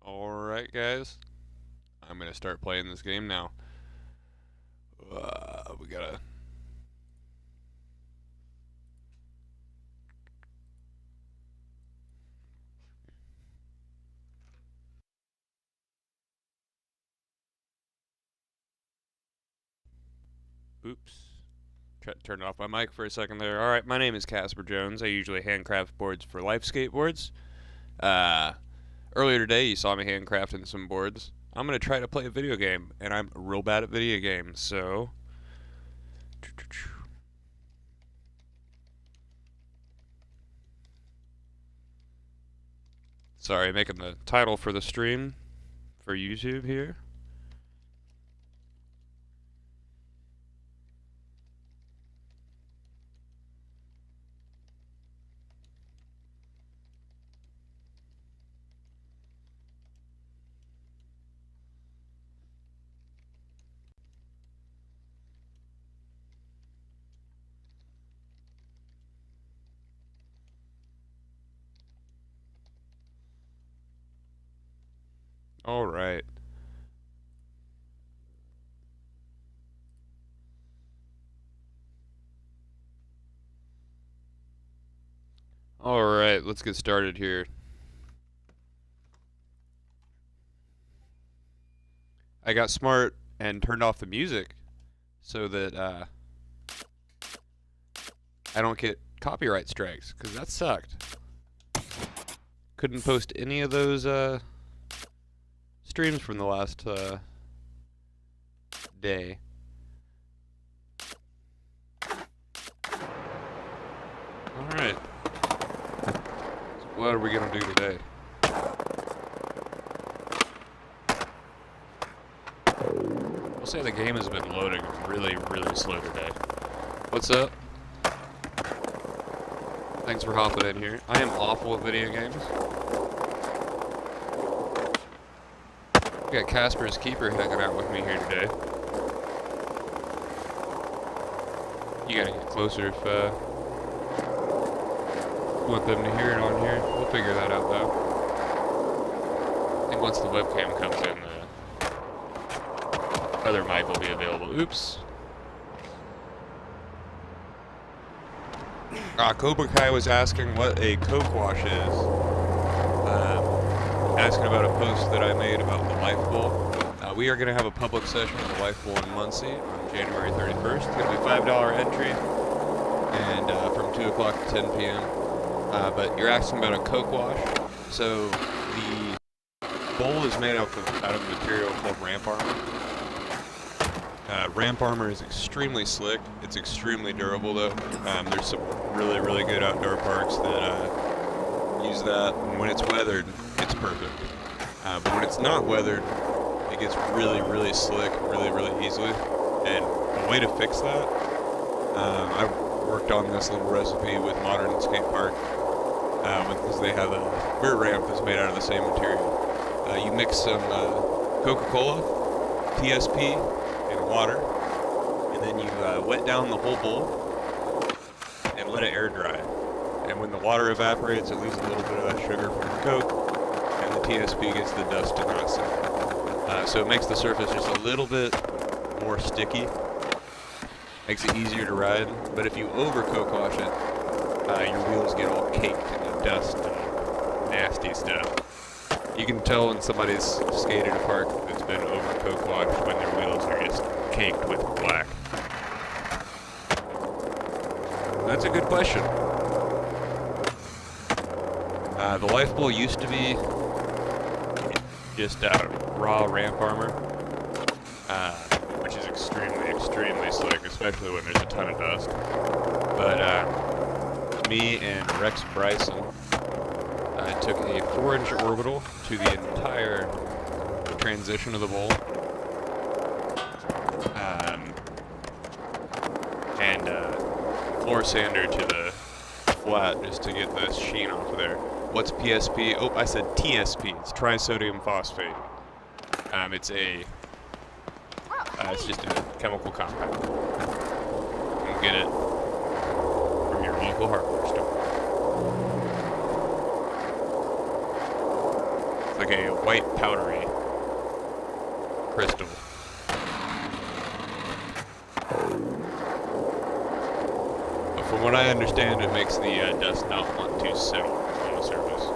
Alright, guys. I'm gonna start playing this game now. We gotta... Oops. Try to turn off my mic for a second there. Alright, my name is Casper Jones. I usually handcraft boards for Life Skateboards. Earlier today, you saw me handcrafting some boards. I'm gonna try to play a video game, and I'm real bad at video games, so... Sorry, making the title for the stream for YouTube here. Alright. Alright, let's get started here. I got smart and turned off the music so that I don't get copyright strikes, because that sucked. Couldn't post any of those streams from the last day. Alright. So what are we gonna do today? I'll say the game has been loading really slow today. What's up? Thanks for hopping in here. I am awful at video games. We got Casper's Keeper hanging out with me here today. You gotta get closer if you want them to hear it on here. We'll figure that out though. I think once the webcam comes in, the other mic will be available. Oops. Cobra Kai was asking what a Koch wash is. Asking about a post that I made about the Life Bowl. We are going to have a public session at the Life Bowl in Muncie on January 31st. It's going to be $5 entry and from 2 o'clock to 10 p.m. But you're asking about a Koch wash. So the bowl is made out of a material called ramp armor. Ramp armor is extremely slick. It's extremely durable though. There's some really good outdoor parks that use that, and when it's weathered, it's perfect. But when it's not weathered, it gets really slick really easily. And the way to fix that, I worked on this little recipe with Modern Skate Park because they have a rear ramp that's made out of the same material. You mix some Coca-Cola, TSP, and water, and then you wet down the whole bowl and let it air dry. And when the water evaporates, it leaves a little bit of that sugar from the Coke, and the TSP gets the dust to not sit. So it makes the surface just a little bit more sticky, makes it easier to ride. But if you over Coke wash it, your wheels get all caked in the dust and nasty stuff. You can tell when somebody's skated a park that's been over Coke washed when their wheels are just caked with black. That's a good question. The Life Bowl used to be just raw ramp armor, which is extremely slick, especially when there's a ton of dust. But me and Rex Bryson took a 4-inch orbital to the entire transition of the bowl, and floor sander to the flat just to get the sheen off of there. What's PSP? Oh, I said TSP. It's trisodium phosphate. It's just a chemical compound. You can get it from your local hardware store. like a white powdery crystal. But from what I understand, it makes the dust not want to settle on the surface.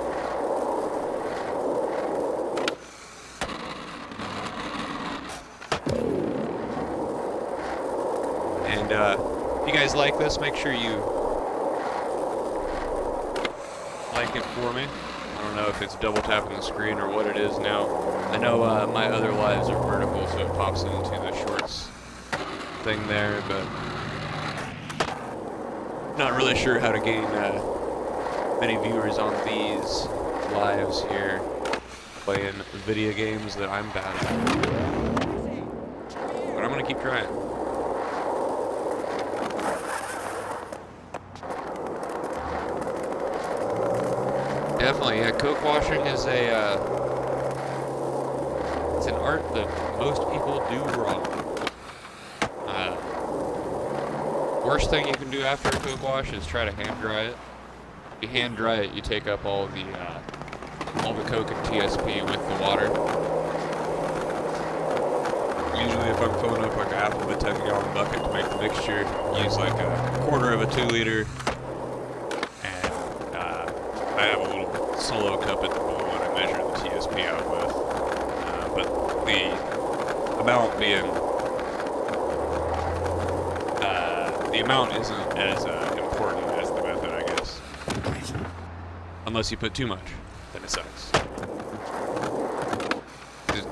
And if you guys like this, make sure you like it for me. I don't know if it's double tapping the screen or what it is now. I know my other lives are vertical, so it pops into the shorts thing there, but not really sure how to gain many viewers on these lives here playing video games that I'm bad at. But I'm gonna keep trying. Definitely, yeah. Coke washing is it's an art that most people do wrong. Worst thing you can do after a Coke wash is try to hand dry it. If you hand dry it, you take up all the Coke and TSP with the water. Usually, if I'm filling up like a half of a 10-gallon bucket to make the mixture, use like a quarter of a 2-liter. I have a little solo cup at the bowl that I measure the TSP out with. But the amount being, the amount isn't as important as the method, I guess. Unless you put too much, then it sucks.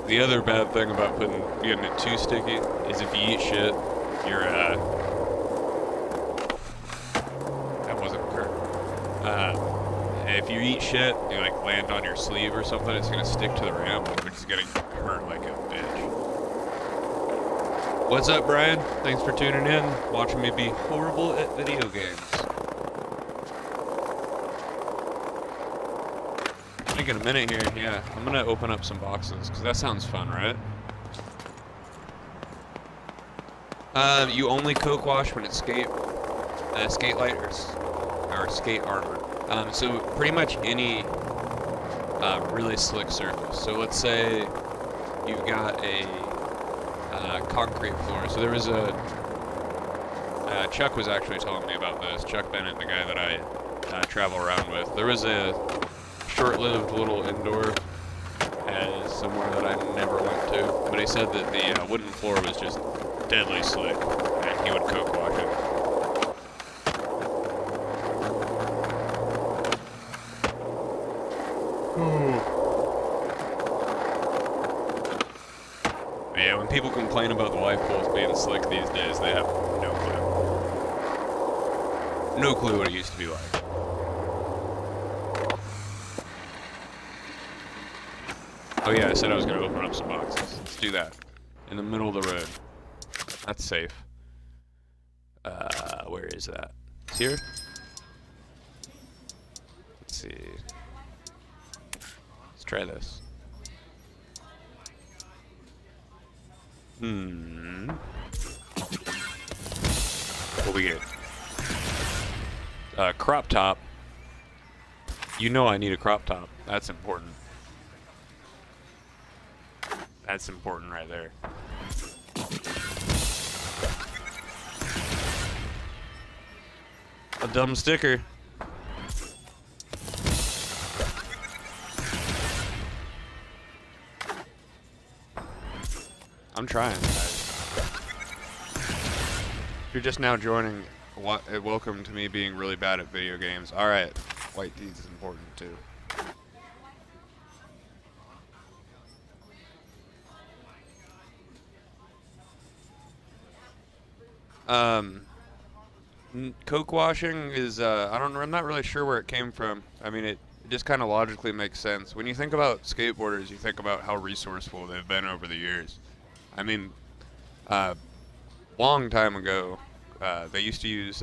The other bad thing about getting it too sticky is if you eat shit, you're, that wasn't correct. If you eat shit, you like land on your sleeve or something, it's gonna stick to the ramp, which is gonna hurt like a bitch. What's up, Brian? Thanks for tuning in, watching me be horrible at video games. I think in a minute here, yeah, I'm gonna open up some boxes, because that sounds fun, right? You only Coke wash when it's skate light or skate armor. So pretty much any really slick surface. So let's say you've got a concrete floor. So there was Chuck was actually telling me about this. Chuck Bennett, the guy that I travel around with. There was a short-lived little indoor somewhere that I never went to. But he said that the wooden floor was just deadly slick, and he would Coke wash it. Yeah, when people complain about the life poles being slick these days, they have no clue. No clue what it used to be like. Oh yeah, I said I was going to open up some boxes. Let's do that. In the middle of the road. That's safe. Where is that? It's here? Let's see. Let's try this. What we get? Crop top. You know I need a crop top. That's important. That's important right there. A dumb sticker. I'm trying, guys. If you're just now joining, welcome to me being really bad at video games. Alright, white teeth is important too. Coke washing is, I'm not really sure where it came from. I mean, it just kind of logically makes sense. When you think about skateboarders, you think about how resourceful they've been over the years. I mean, long time ago, they used to use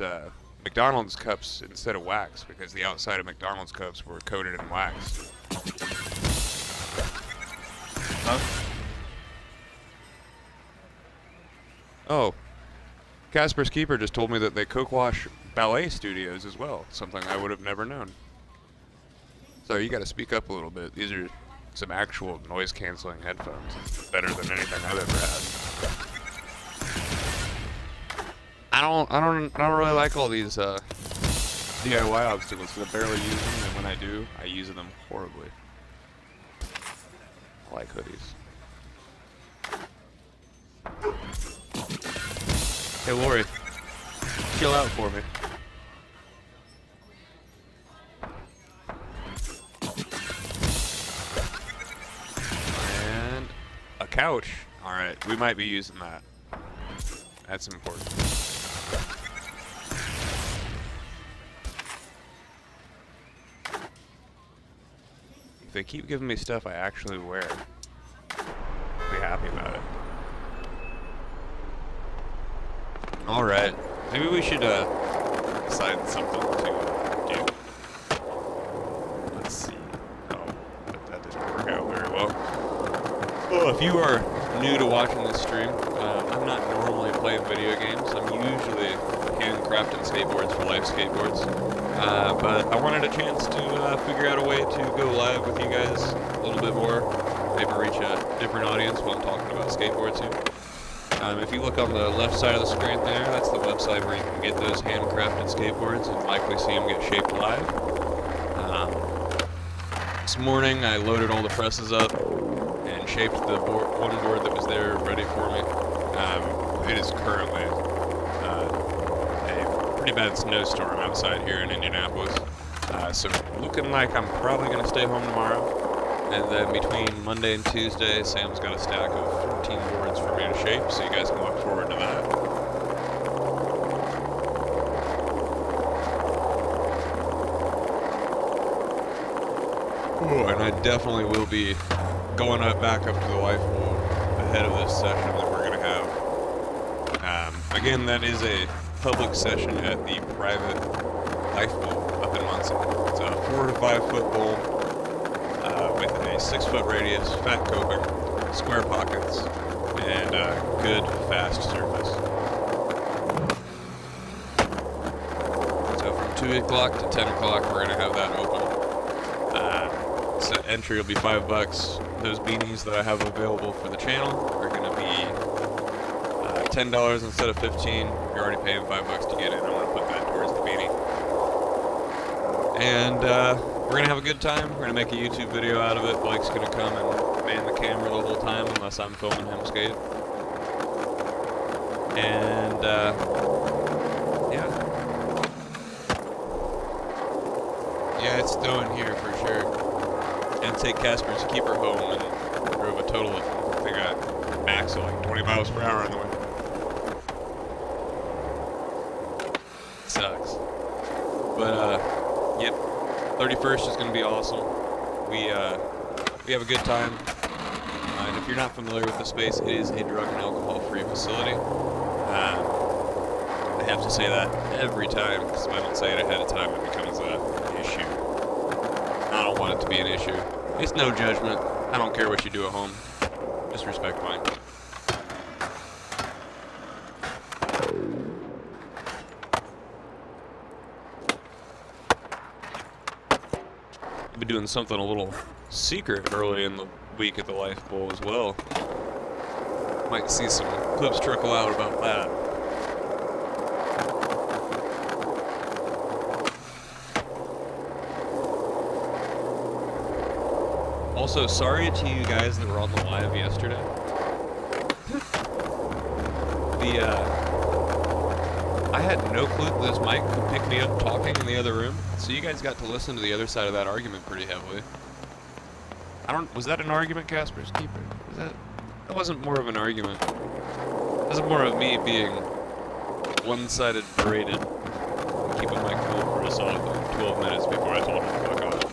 McDonald's cups instead of wax because the outside of McDonald's cups were coated in wax. Huh? Oh. Casper's Keeper just told me that they Coke wash ballet studios as well. Something I would have never known. So you got to speak up a little bit. These are some actual noise-canceling headphones. It's better than anything I've ever had. I don't really like all these DIY obstacles because I barely use them, and when I do, I use them horribly. I like hoodies. Hey Lori, chill out for me. And a couch. Alright, we might be using that. That's important. If they keep giving me stuff I actually wear, I'll be happy about it. Alright, maybe we should decide something to do. Let's see. Oh, that didn't work out very well. Oh, if you are new to watching this stream, I'm not normally playing video games. I'm usually handcrafting skateboards for Life Skateboards. But I wanted a chance to figure out a way to go live with you guys a little bit more. Maybe reach a different audience while I'm talking about skateboards here. If you look on the left side of the screen there, that's the website where you can get those handcrafted skateboards and likely see them get shaped live. This morning I loaded all the presses up and shaped the one board that was there ready for me. It is currently a pretty bad snowstorm outside here in Indianapolis. So looking like I'm probably going to stay home tomorrow. And then between Monday and Tuesday, Sam's got a stack of 14 boards for me to shape, so you guys can look forward to that. Ooh, and I definitely will be going back up to the life pool ahead of this session that we're going to have. Again, that is a public session at the private life pool up in Muncie. It's a 4 to 5 foot bowl. With a 6 foot radius, fat coping, square pockets, and a good fast surface. So from 2 o'clock to 10 o'clock we're going to have that open. So entry will be $5. Those beanies that I have available for the channel are going to be $10 instead of $15. You're already paying $5 to get in. I'm going to put that towards the beanie. And we're going to have a good time. We're going to make a YouTube video out of it. Blake's going to come and man the camera the whole time unless I'm filming him skate. And, yeah. Yeah, it's snowing here for sure. And take Casper's keeper home and drove a total of, I think I max of like 20 miles per hour on the way. Sucks. But, yep. 31st is going to be awesome. We have a good time. And if you're not familiar with the space, it is a drug and alcohol-free facility. I have to say that every time, because if I don't say it ahead of time, it becomes an issue. I don't want it to be an issue. It's no judgment. I don't care what you do at home. Just respect mine. Be doing something a little secret early in the week at the Life Bowl as well. Might see some clips trickle out about that. Also, sorry to you guys that were on the live yesterday. I had no clue that this mic could pick me up talking in the other room, so you guys got to listen to the other side of that argument pretty heavily. Was that an argument, Casper's keeper? That wasn't more of an argument. It was more of me being one-sided berated, keeping my cool for a solid 12 minutes before I told him to fuck off.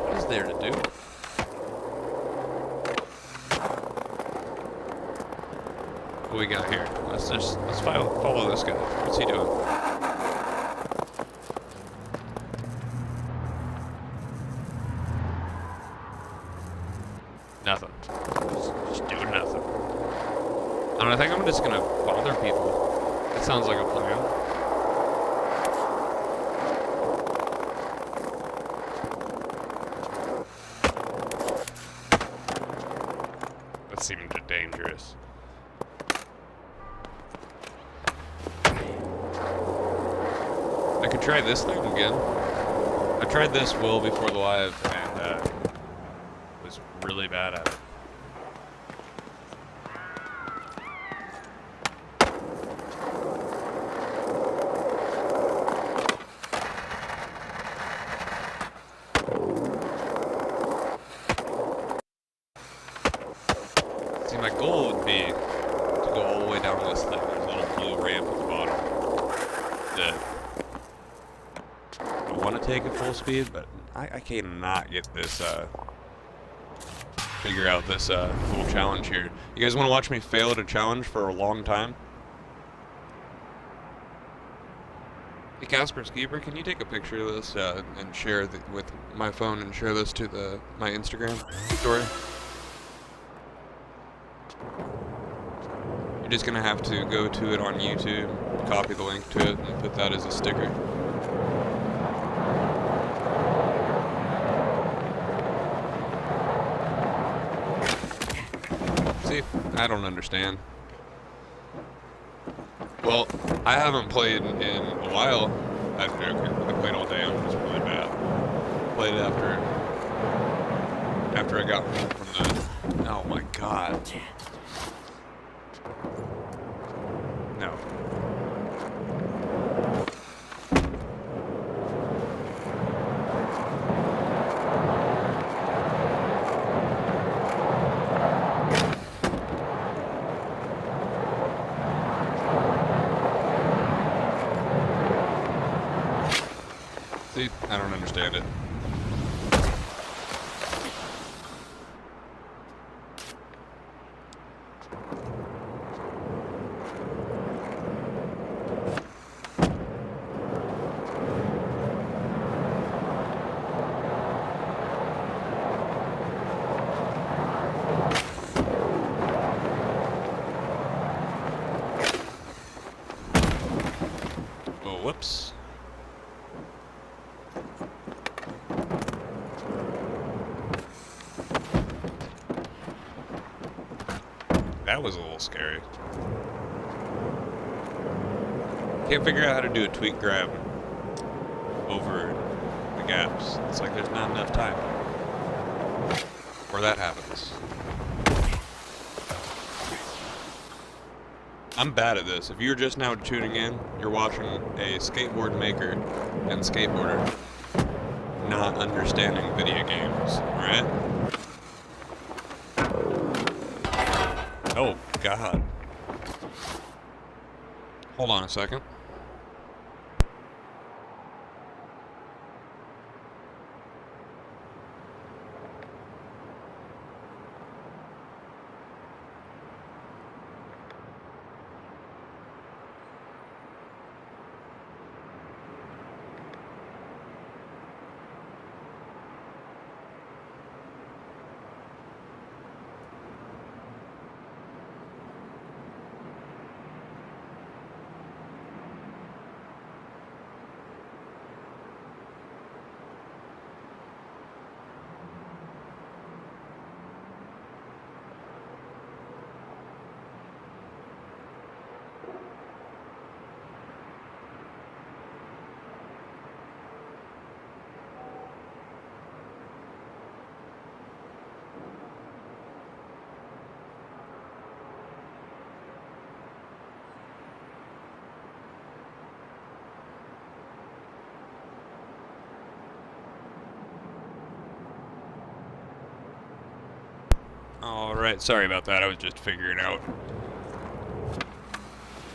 What is there to do? What we got here? Let's follow this guy. What's he doing? Nothing. Just doing nothing. I think I'm just gonna bother people. That sounds like a plan. That seemed dangerous. I could try this thing again. I tried this well before the live and was really bad at it. See, my goal would be to go all the way down this thing. There's a little blue ramp at the bottom that I want to take at full speed, but I cannot get this, figure out this little challenge here. You guys want to watch me fail at a challenge for a long time? Hey, Casper Skeeper, can you take a picture of this and share it with my phone and share this to my Instagram story? You're just gonna have to go to it on YouTube, copy the link to it, and put that as a sticker. See, I don't understand. Well, I haven't played in a while. I'm joking. I played all day. I'm just really bad. Played after I got home from the. Oh my god. No. See, I don't understand it. Oh, whoops. That was a little scary. Can't figure out how to do a tweak grab over the gaps. It's like there's not enough time. Or that happens. I'm bad at this. If you're just now tuning in, you're watching a skateboard maker and skateboarder not understanding video games, alright? Oh, God. Hold on a second. Alright, sorry about that. I was just figuring out.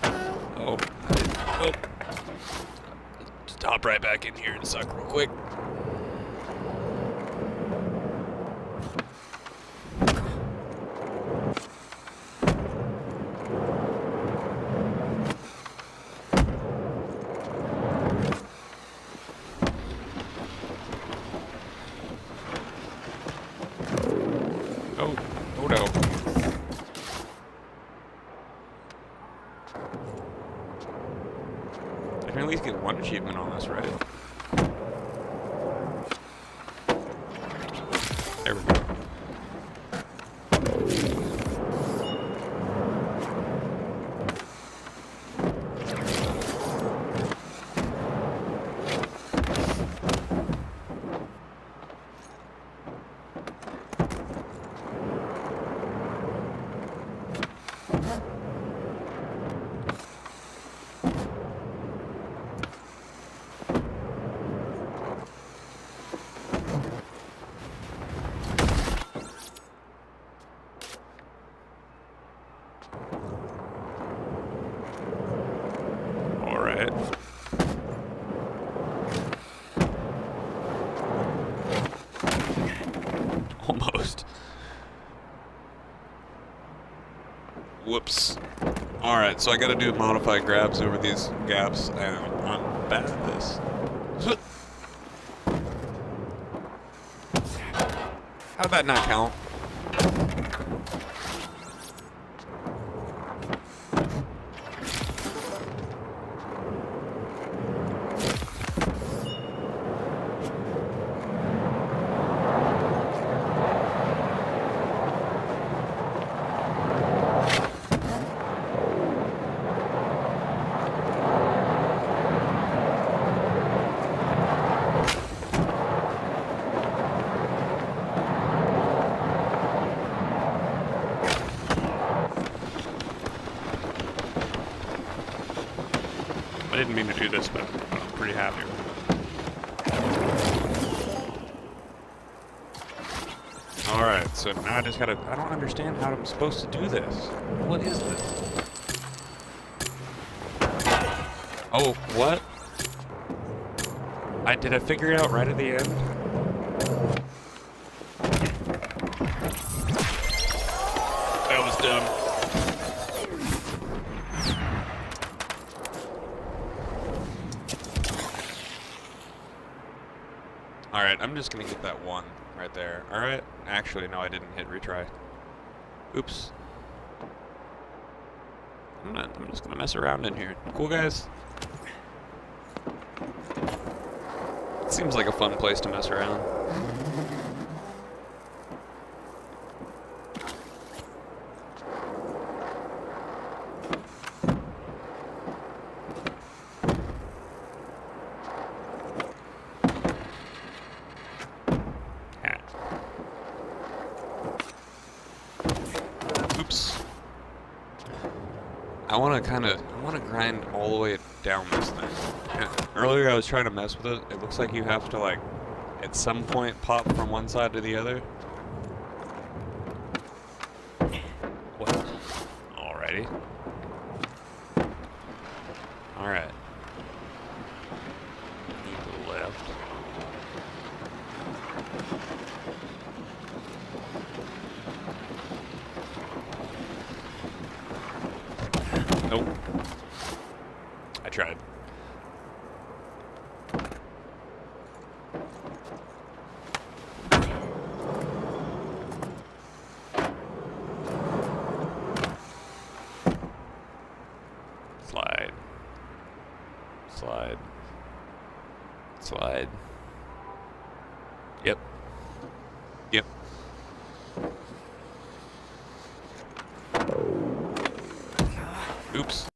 Oh. Oh. Just hop right back in here and suck real quick. Oh no. I can at least get one achievement on this, right? There we go. Almost. Whoops. Alright, so I gotta do modified grabs over these gaps, and I'm bad at this. How'd that not count? I didn't mean to do this, but I'm pretty happy with it. Alright, so now I just gotta... I don't understand how I'm supposed to do this. What is this? Oh, what? Did I figure it out right at the end? That was dumb. Alright, I'm just gonna get that one right there. Alright. Actually, no, I didn't hit retry. Oops. I'm just gonna mess around in here. Cool, guys? It seems like a fun place to mess around. I want to grind all the way down this thing. Earlier I was trying to mess with it. It looks like you have to, like, at some point pop from one side to the other. What? Alrighty. Alright. Move to the left. Nope. I tried. Slide. Slide. Slide. Yep. Yep. Oops.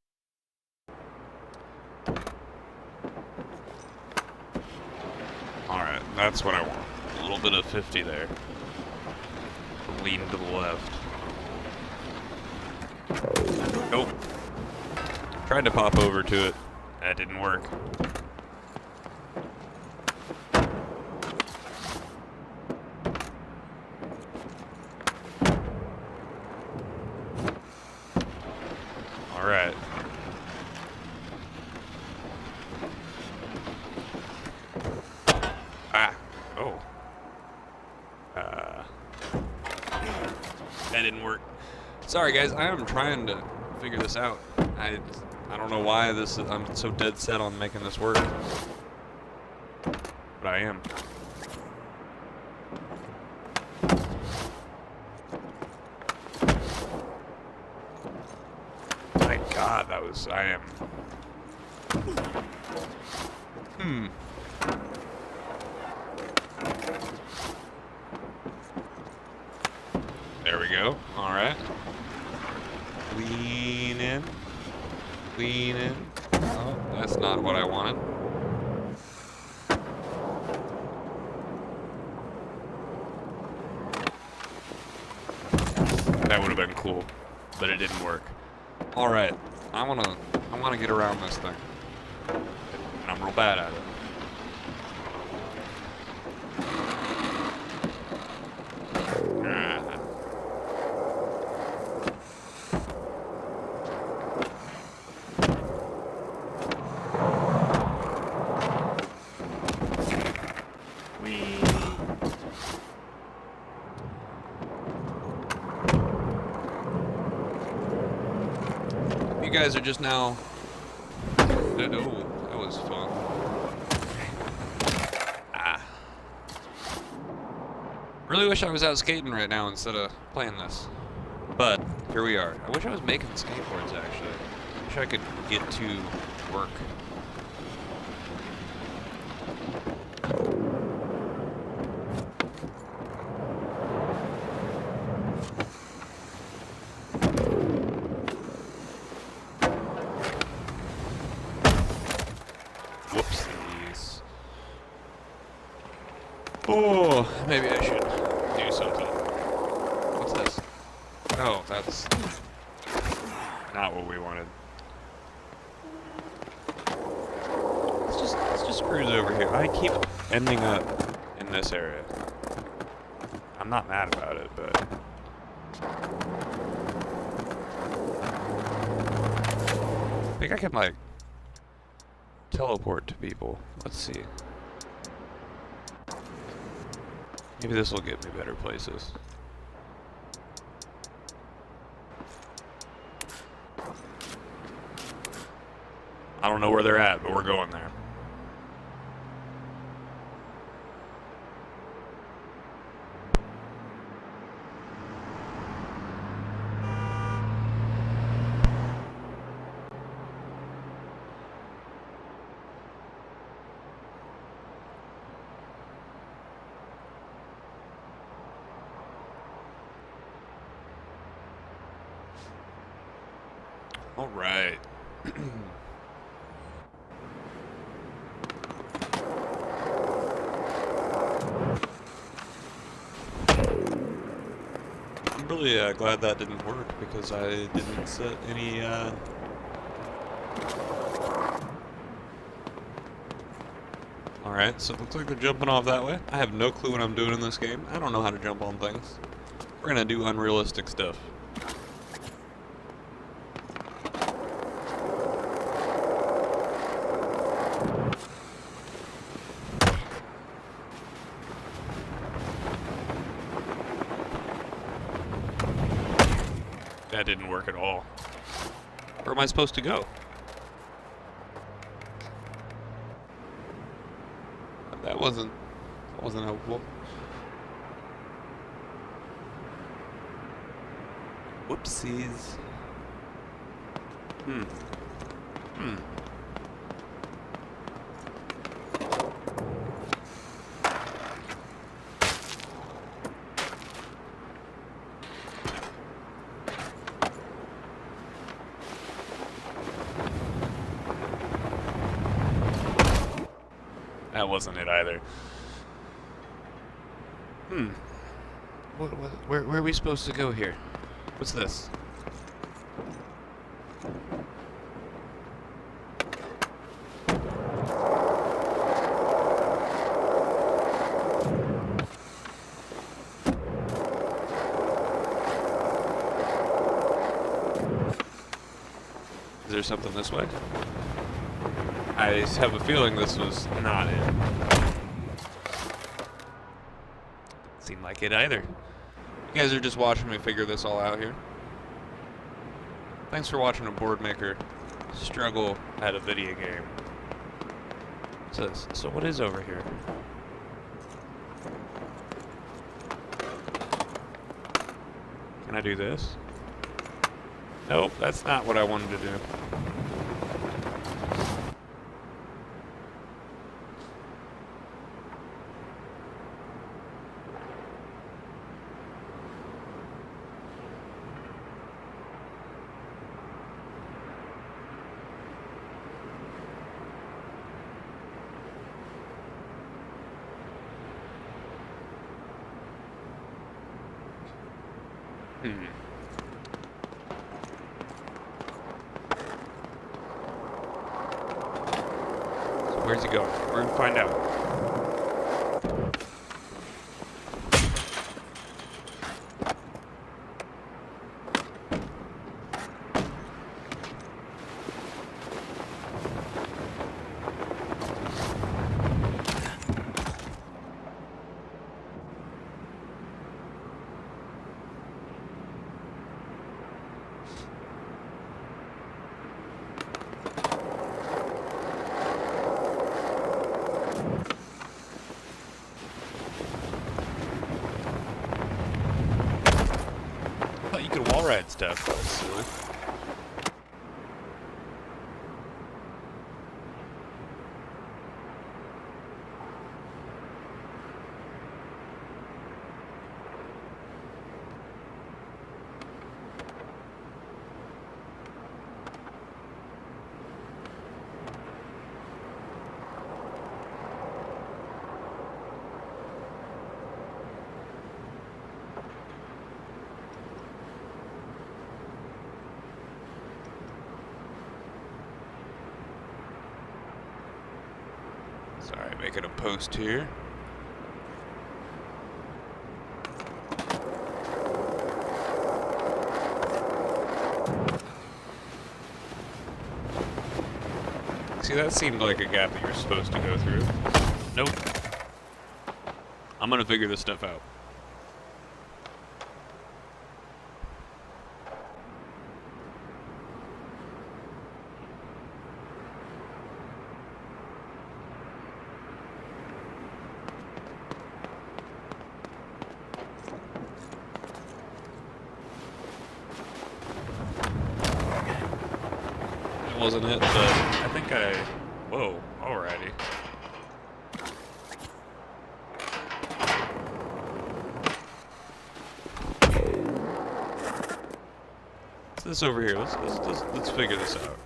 Alright, that's what I want. A little bit of 50 there. Lean to the left. Nope. Tried to pop over to it. That didn't work. Alright. Ah. Oh. That didn't work. Sorry guys, I am trying to figure this out. I don't know why I'm so dead set on making this work. But I am. My God, I am. There we go. All right. Lean in. Lean in. Oh, that's not what I wanted. That would have been cool. but it didn't work. All right, I wanna get around this thing, and I'm real bad at it. You guys are just now. Oh, that was fun. Really wish I was out skating right now instead of playing this. But here we are. I wish I was making skateboards actually. I wish I could get to work. Whoopsies. Oh, maybe I should do something. What's this? Oh, that's not what we wanted. Let's just cruise over here. I keep ending up in this area. I'm not mad about it, but I think I can like teleport to people. Let's see. Maybe this will get me better places. I don't know where they're at, but we're going there. All right. I'm really glad that didn't work because I didn't set any Alright, so it looks like they're jumping off that way. I have no clue what I'm doing in this game. I don't know how to jump on things. We're gonna do unrealistic stuff. That didn't work at all. Where am I supposed to go? That wasn't helpful. Whoopsies. That wasn't it either. Where are we supposed to go here? What's this? Is there something this way? I have a feeling this was not it. Seemed like it either. You guys are just watching me figure this all out here. Thanks for watching a board maker struggle at a video game. So what is over here? Can I do this? Nope, that's not what I wanted to do. Where's he going? We're gonna find out. You could wall ride stuff. That's silly. Sorry, making a post here. See, that seemed like a gap that you're supposed to go through. Nope. I'm gonna figure this stuff out. Wasn't it, but I think whoa, alrighty. What's this over here? Let's figure this out.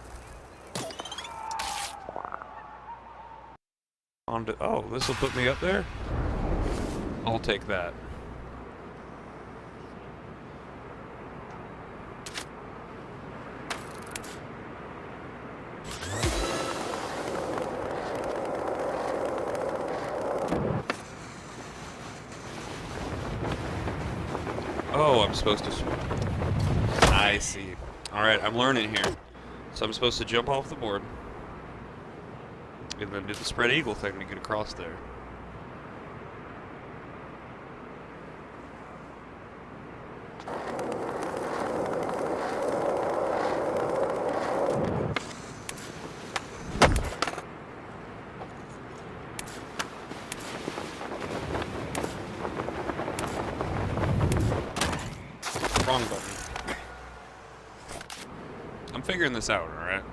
Oh, this will put me up there? I'll take that. Oh, I'm supposed to swim. I see. Alright, I'm learning here. So I'm supposed to jump off the board. And then do the spread eagle thing to get across there. Wrong button. I'm figuring this out, alright?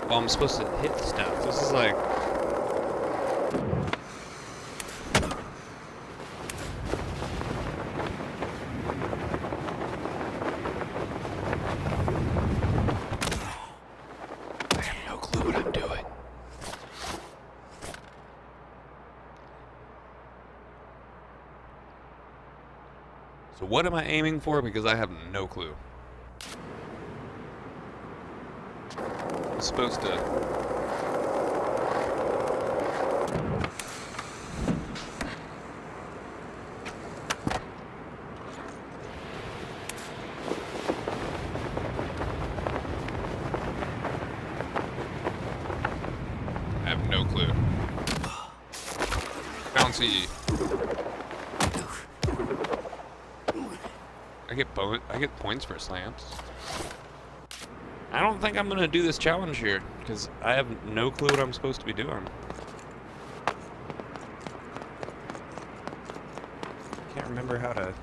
Well, I'm supposed to hit stuff. This is like... I have no clue what I'm doing. So what am I aiming for? Because I have no clue. I'm supposed to... I have no clue. Bouncy. I get points for slams. I don't think I'm gonna do this challenge here because I have no clue what I'm supposed to be doing. Can't remember how to.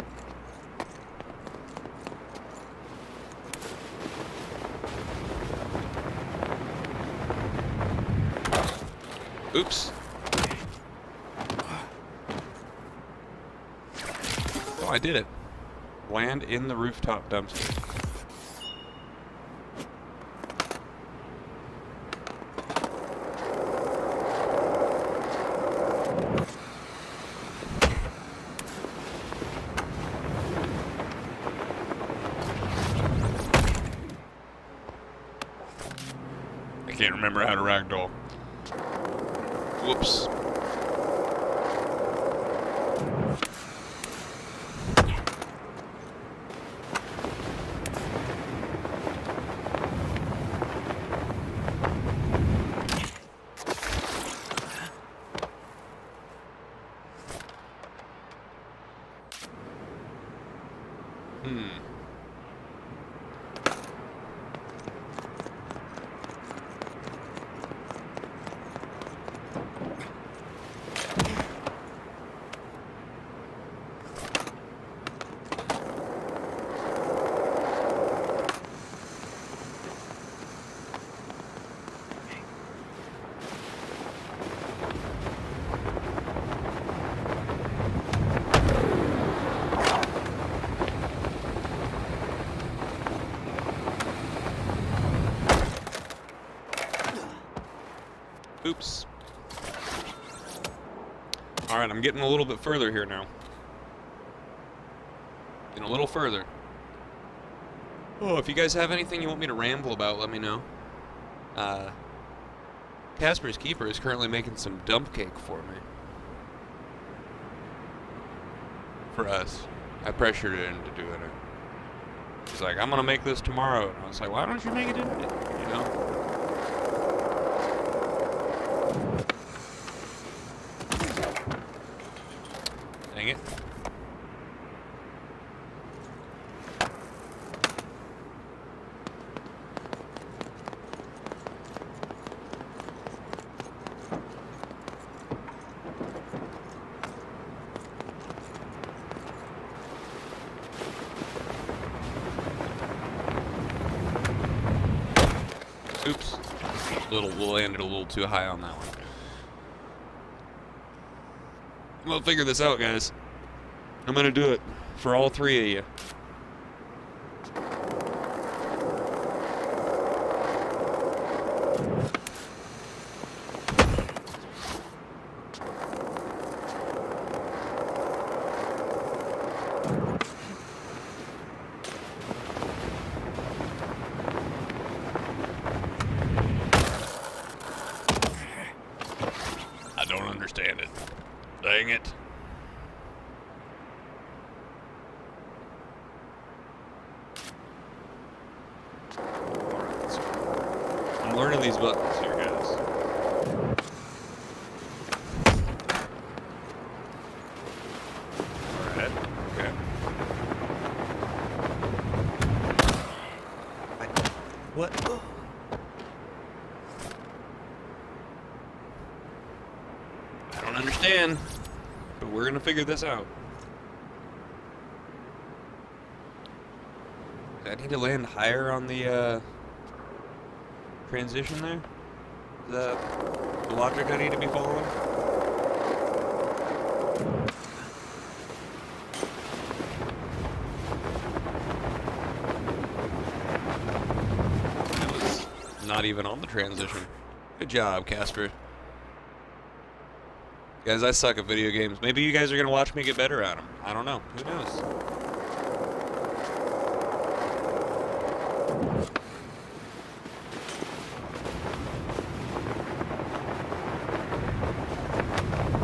Oops. Oh, I did it. Land in the rooftop dumpster. I can't remember how to ragdoll. Whoops. Oops. Alright, I'm getting a little bit further here now. Getting a little further. Oh, if you guys have anything you want me to ramble about, let me know. Casper's keeper is currently making some dump cake for me. For us. I pressured her into doing it. She's like, I'm gonna make this tomorrow. And I was like, why don't you make it today? You know? Dang it. Oops. Landed a little too high on that one. I'm gonna figure this out, guys. I'm gonna do it for all three of you. I don't understand it. Dang it. I'm learning these buttons here, guys. Alright, okay. What? I don't understand, but we're gonna figure this out. I need to land higher on the, transition there? Is that the logic I need to be following? That was not even on the transition. Good job, Casper. Guys, I suck at video games. Maybe you guys are gonna watch me get better at them. I don't know. Who knows?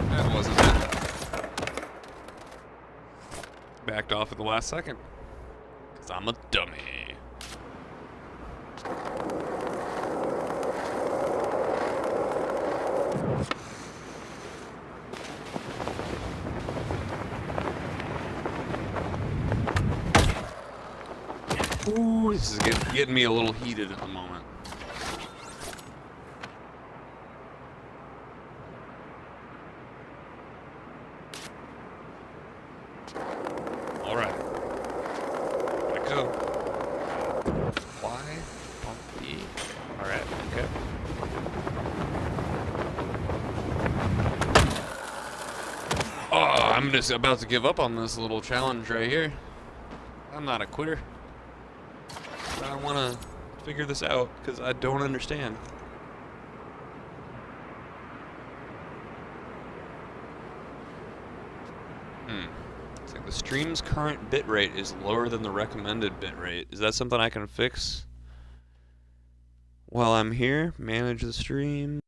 That wasn't it. Backed off at the last second. Because I'm a dummy. Ooh, this is getting me a little heated at the moment. All right. Let go. Y, pump E. All right. Okay. Oh, I'm just about to give up on this little challenge right here. I'm not a quitter. I want to figure this out because I don't understand. It's like the stream's current bitrate is lower than the recommended bitrate. Is that something I can fix while I'm here? Manage the stream.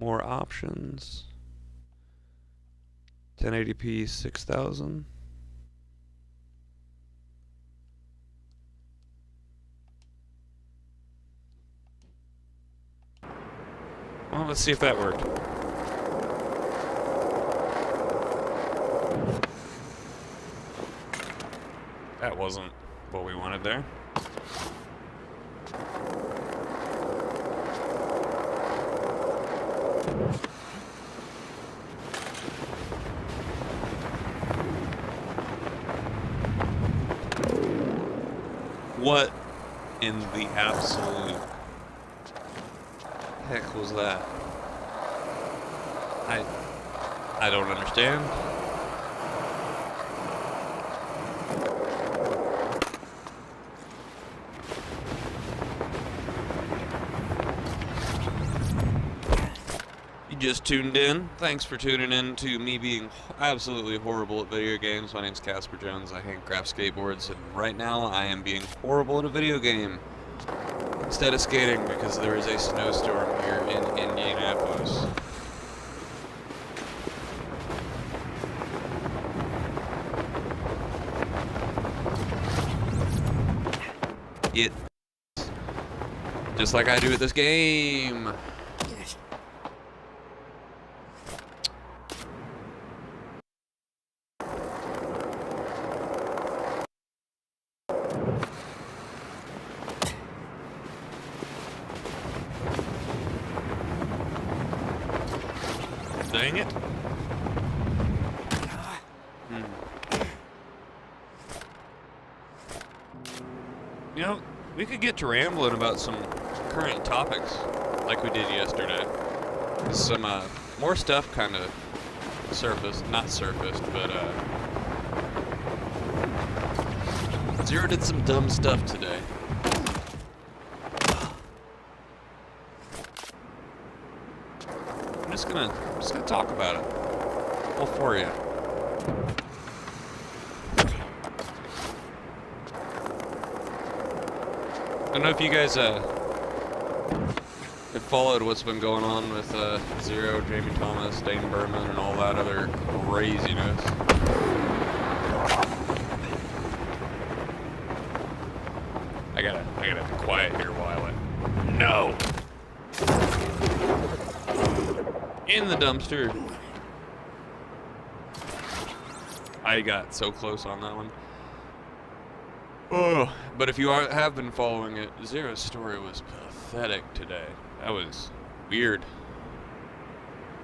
more options. 1080p 6000. Well, let's see if that worked. That wasn't what we wanted there. What in the absolute heck was that? I don't understand. You just tuned in. Thanks for tuning in to me being absolutely horrible at video games. My name's Casper Jones. I handcraft skateboards, and right now I am being horrible at a video game instead of skating because there is a snowstorm here in Indianapolis. It, just like I do with this game. Dang it. You know, we could get to rambling about some current topics like we did yesterday. Some more stuff kind of surfaced, not surfaced, but Zero did some dumb stuff today. I'm just gonna talk about it all for you. I don't know if you guys have followed what's been going on with Zero, Jamie Thomas, Dane Berman, and all that other craziness. I gotta be quiet here while No! In the dumpster. I got so close on that one. Oh, but if you have been following it, Zero's story was pathetic today. That was weird.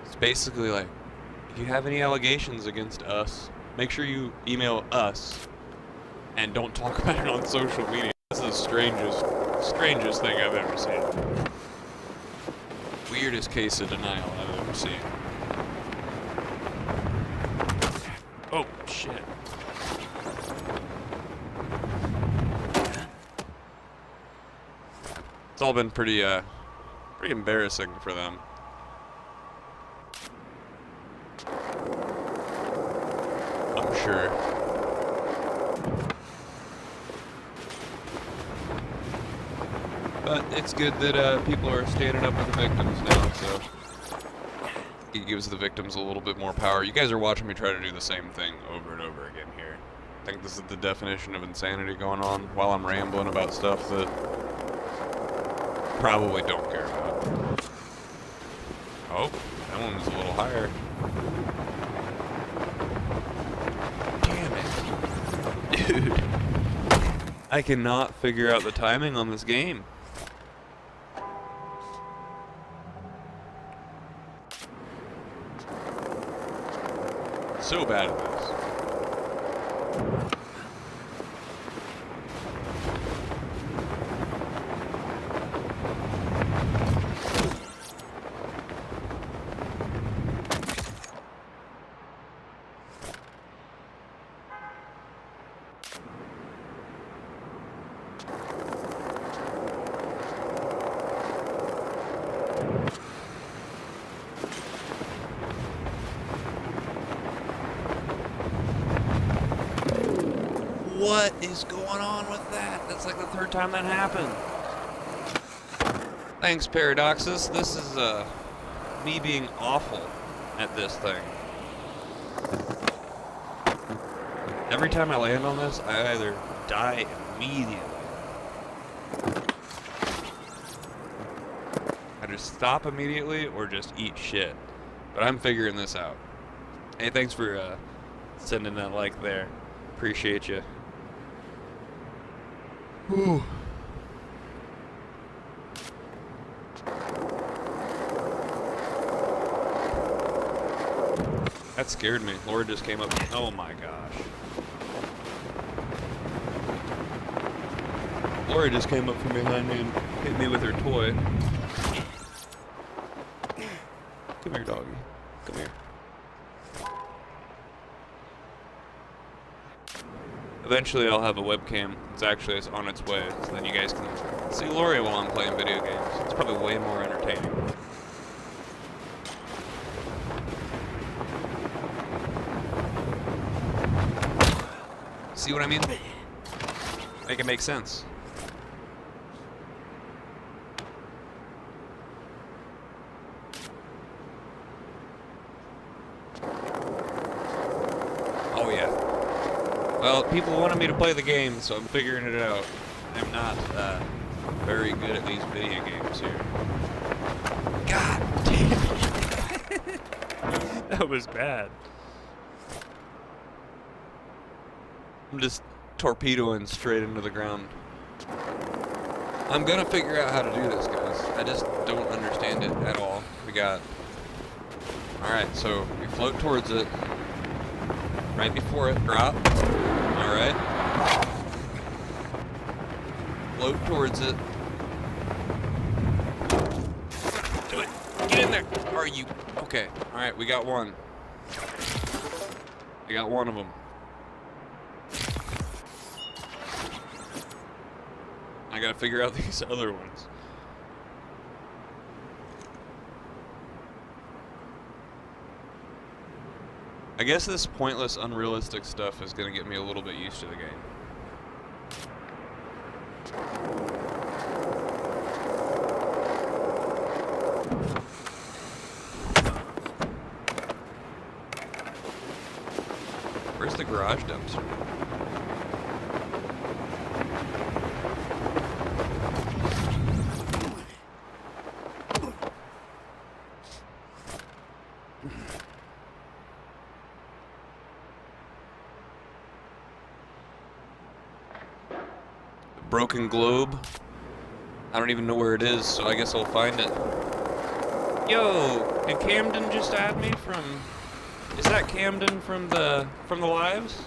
It's basically like, if you have any allegations against us, make sure you email us and don't talk about it on social media. This is the strangest thing I've ever seen. Weirdest case of denial I've ever seen. Oh, shit. It's all been pretty embarrassing for them. I'm sure. But it's good that people are standing up for the victims now, so it gives the victims a little bit more power. You guys are watching me try to do the same thing over and over again here. I think this is the definition of insanity going on while I'm rambling about stuff that probably don't care about. Oh, that one was a little higher. Damn it. Dude. I cannot figure out the timing on this game. So bad at this. What is going on with that? That's like the third time that happened. Thanks, Paradoxus. This is me being awful at this thing. Every time I land on this, I either die immediately. I just stop immediately or just eat shit. But I'm figuring this out. Hey, thanks for sending that like there. Appreciate you. Whew. That scared me. Laura just came up. Oh my gosh. Laura just came up from behind me and hit me with her toy. Come here, doggy. Come here. Eventually I'll have a webcam. It's on its way, so then you guys can see Lori while I'm playing video games. It's probably way more entertaining. See what I mean? Make it make sense. Oh yeah. Well, people wanted me to play the game, so I'm figuring it out. I'm not very good at these video games here. God damn it. That was bad. I'm just torpedoing straight into the ground. I'm gonna figure out how to do this, guys. I just don't understand it at all. We got... Alright, so we float towards it. Right before it, drop. Alright. Float towards it. Do it! Get in there! Are you... Okay, alright, we got one. We got one of them. I gotta figure out these other ones. I guess this pointless, unrealistic stuff is gonna get me a little bit used to the game. Where's the garage dumpster? Broken globe. I don't even know where it is, so I guess I'll find it. Yo, did Camden just add me from... Is that Camden from the lives?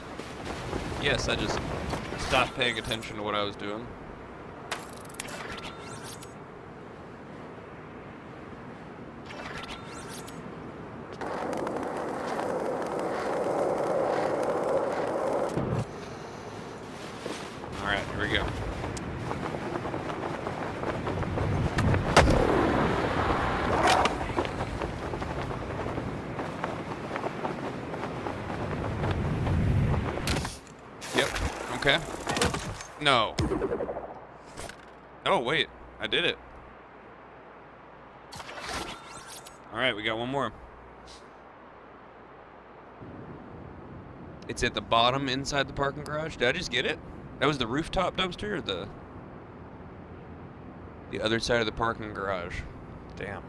Yes, I just stopped paying attention to what I was doing. Alright, here we go. Okay. No. Oh, wait. I did it. Alright, we got one more. It's at the bottom inside the parking garage. Did I just get it? That was the rooftop dumpster or the other side of the parking garage? Damn.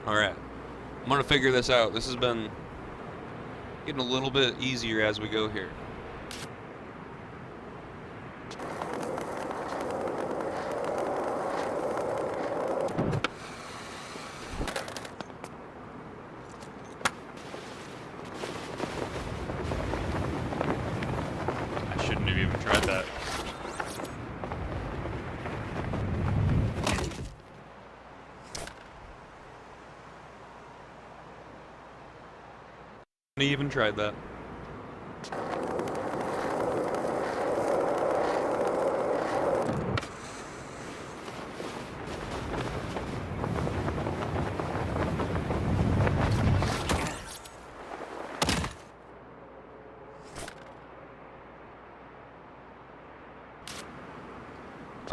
Alright. I'm gonna figure this out. This has been getting a little bit easier as we go here. I shouldn't have even tried that. I even tried that.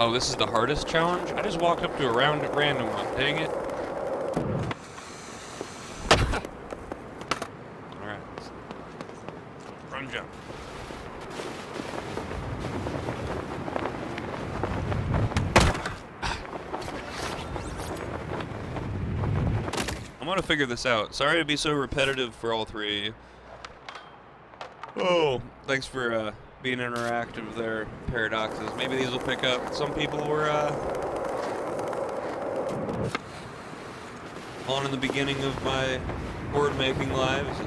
Oh, this is the hardest challenge? I just walked up to a random one. Dang it. Alright. Run jump. I'm gonna figure this out. Sorry to be so repetitive for all three of you. Oh, thanks for being interactive there, Paradoxes. Maybe these will pick up. Some people were on in the beginning of my board making lives.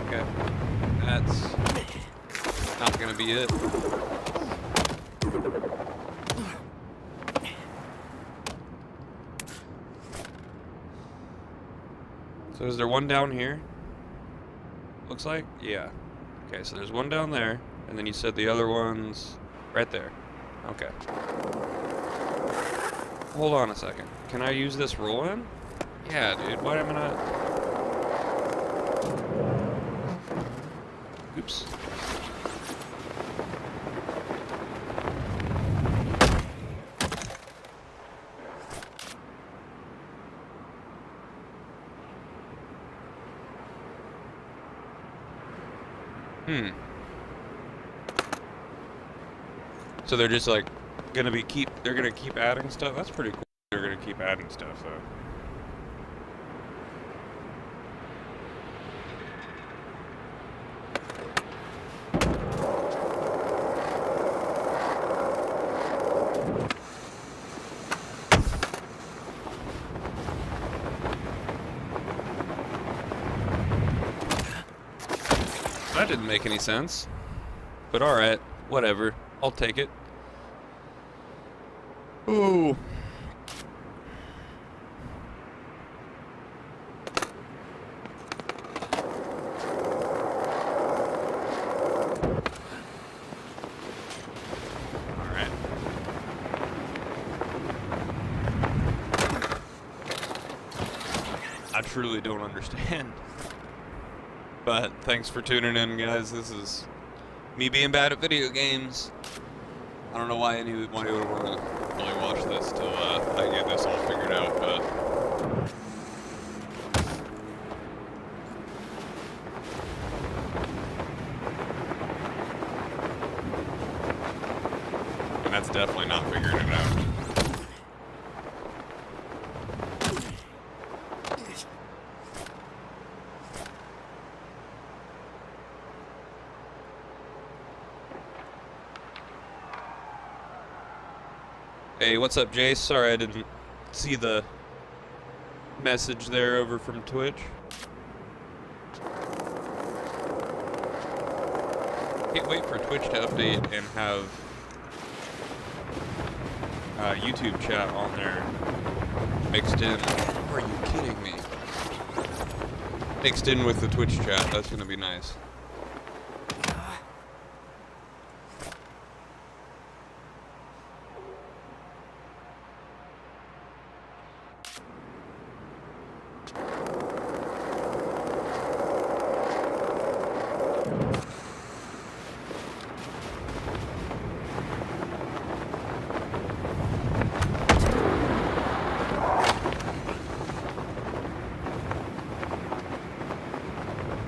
Okay, that's not gonna be it. So is there one down here? Looks like? Yeah. Okay, so there's one down there, and then you said the other one's right there. Okay. Hold on a second. Can I use this roll in? Yeah, dude, why am I not? Oops. So they're just like they're gonna keep adding stuff. That's pretty cool. They're gonna keep adding stuff though. That didn't make any sense. But alright, whatever. I'll take it. Ooh. Alright. I truly don't understand. But thanks for tuning in, guys. This is me being bad at video games. I don't know why anyone would want to really watch this till I get this all figured out, but and that's definitely not figuring it out. Hey, what's up, Jace? Sorry I didn't see the message there over from Twitch. Can't wait for Twitch to update and have YouTube chat on there mixed in. Are you kidding me? Mixed in with the Twitch chat. That's gonna be nice.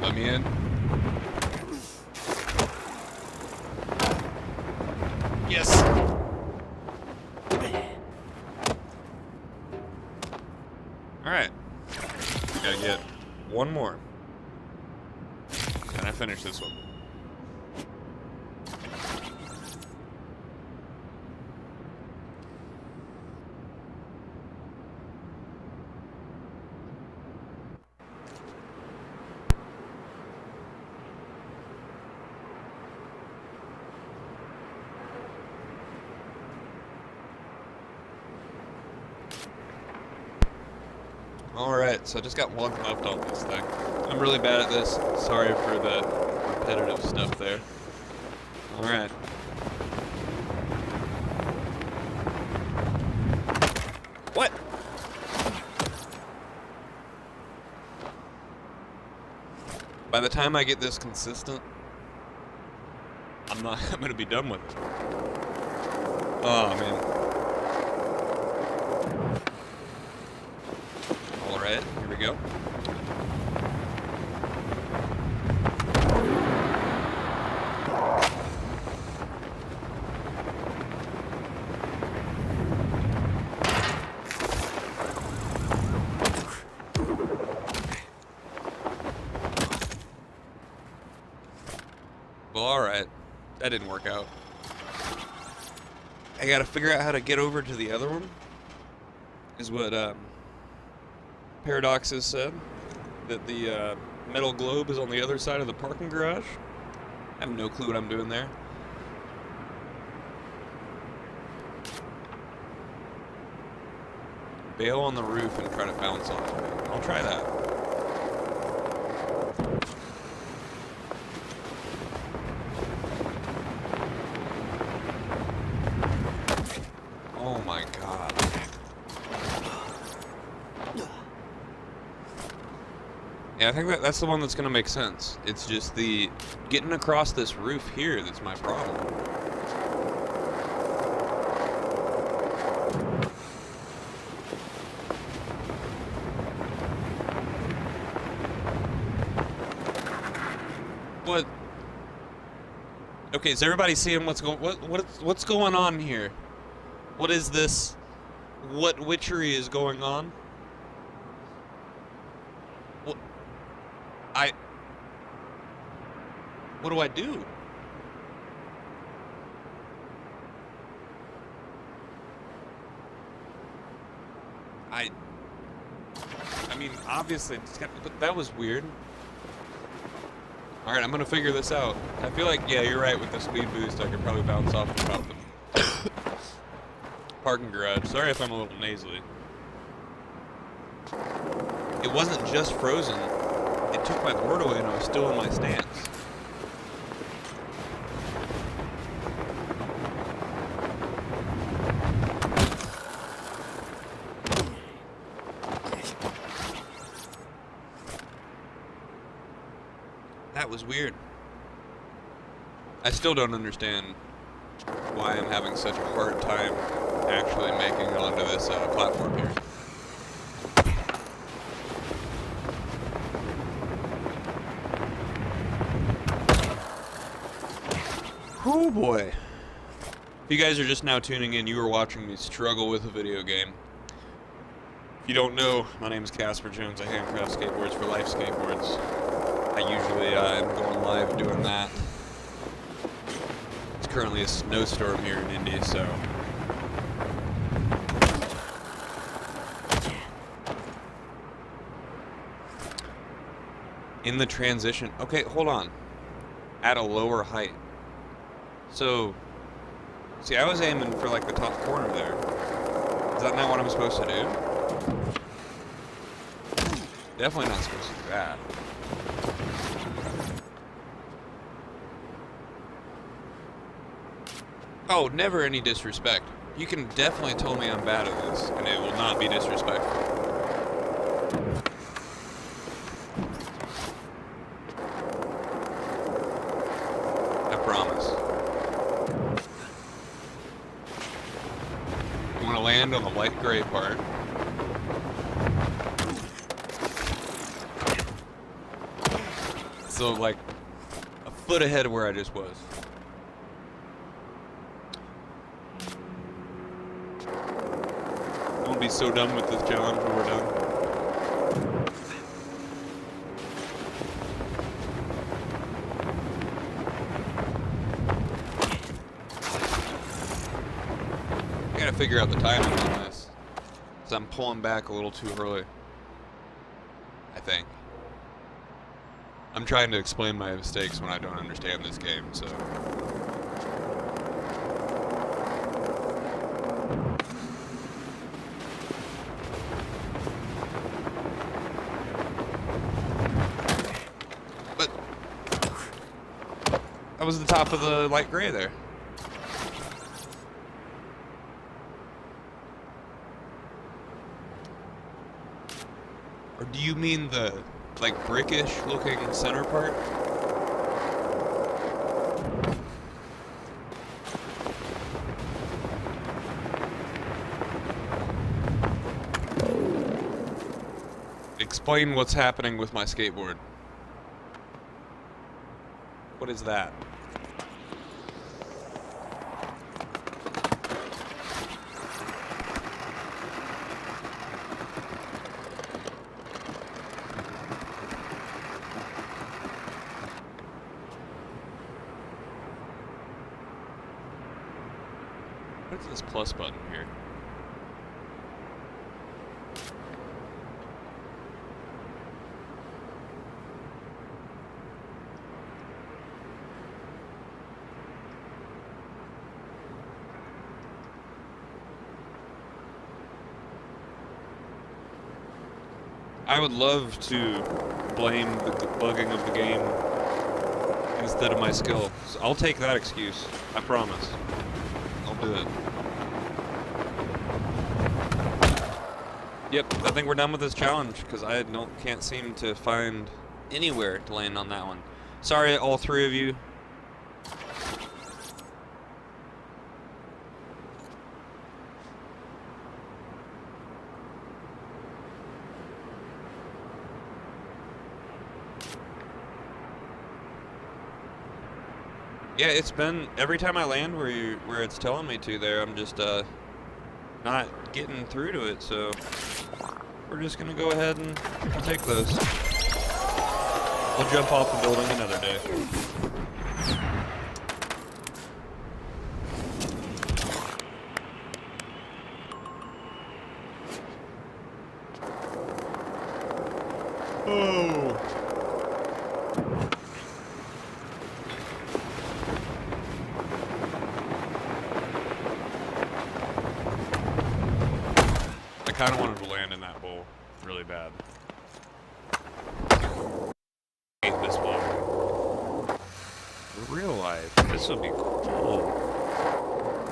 Let me in. Yes! Alright. Gotta get one more. And I finish this one. Alright, so I just got one left on this thing. I'm really bad at this. Sorry for the repetitive stuff there. Alright. What? the time I get this consistent, I'm gonna be done with it. Oh man. All right, here we go. Well, alright. That didn't work out. I gotta figure out how to get over to the other one. Is what Paradox has said. That the metal globe is on the other side of the parking garage. I have no clue what I'm doing there. Bail on the roof and try to bounce off of it. I'll try that. Oh my god. Yeah, I think that's the one that's gonna make sense. It's just the getting across this roof here that's my problem. What? Okay, is everybody seeing what's going on here? What is this? What witchery is going on? What do I do? I mean, obviously, but that was weird. Alright, I'm gonna figure this out. I feel like, yeah, you're right, with the speed boost, I could probably bounce off the top of the parking garage. Sorry if I'm a little nasally. It wasn't just frozen. It took my board away and I was still in my stance. That was weird. I still don't understand why I'm having such a hard time actually making it onto this platform here. Oh boy. If you guys are just now tuning in, you are watching me struggle with a video game. If you don't know, my name is Casper Jones. I handcraft skateboards for Life Skateboards. I usually am going live doing that. It's currently a snowstorm here in Indy, so... In the transition... Okay, hold on. At a lower height. So... See, I was aiming for, like, the top corner there. Is that not what I'm supposed to do? Definitely not supposed to do that. Oh, never any disrespect. You can definitely tell me I'm bad at this, and it will not be disrespectful. I promise. You want to land on the light gray part. So, like, a foot ahead of where I just was. Be so done with this challenge when we're done. I gotta figure out the timing on this, because I'm pulling back a little too early, I think. I'm trying to explain my mistakes when I don't understand this game, so... That was the top of the light gray there. Or do you mean the like brickish looking center part. Explain what's happening with my skateboard. What is that? What's this plus button here? I would love to blame the bugging of the game instead of my skill. So I'll take that excuse. I promise. I'll do it. Yep, I think we're done with this challenge because I can't seem to find anywhere to land on that one. Sorry, all three of you. Yeah, it's been every time I land where it's telling me to there, I'm just not getting through to it, so we're just gonna go ahead and take those. We'll jump off the building another day. Oh. I kind of wanted to land in that bowl really bad. Hate this one. In real life, this would be cool.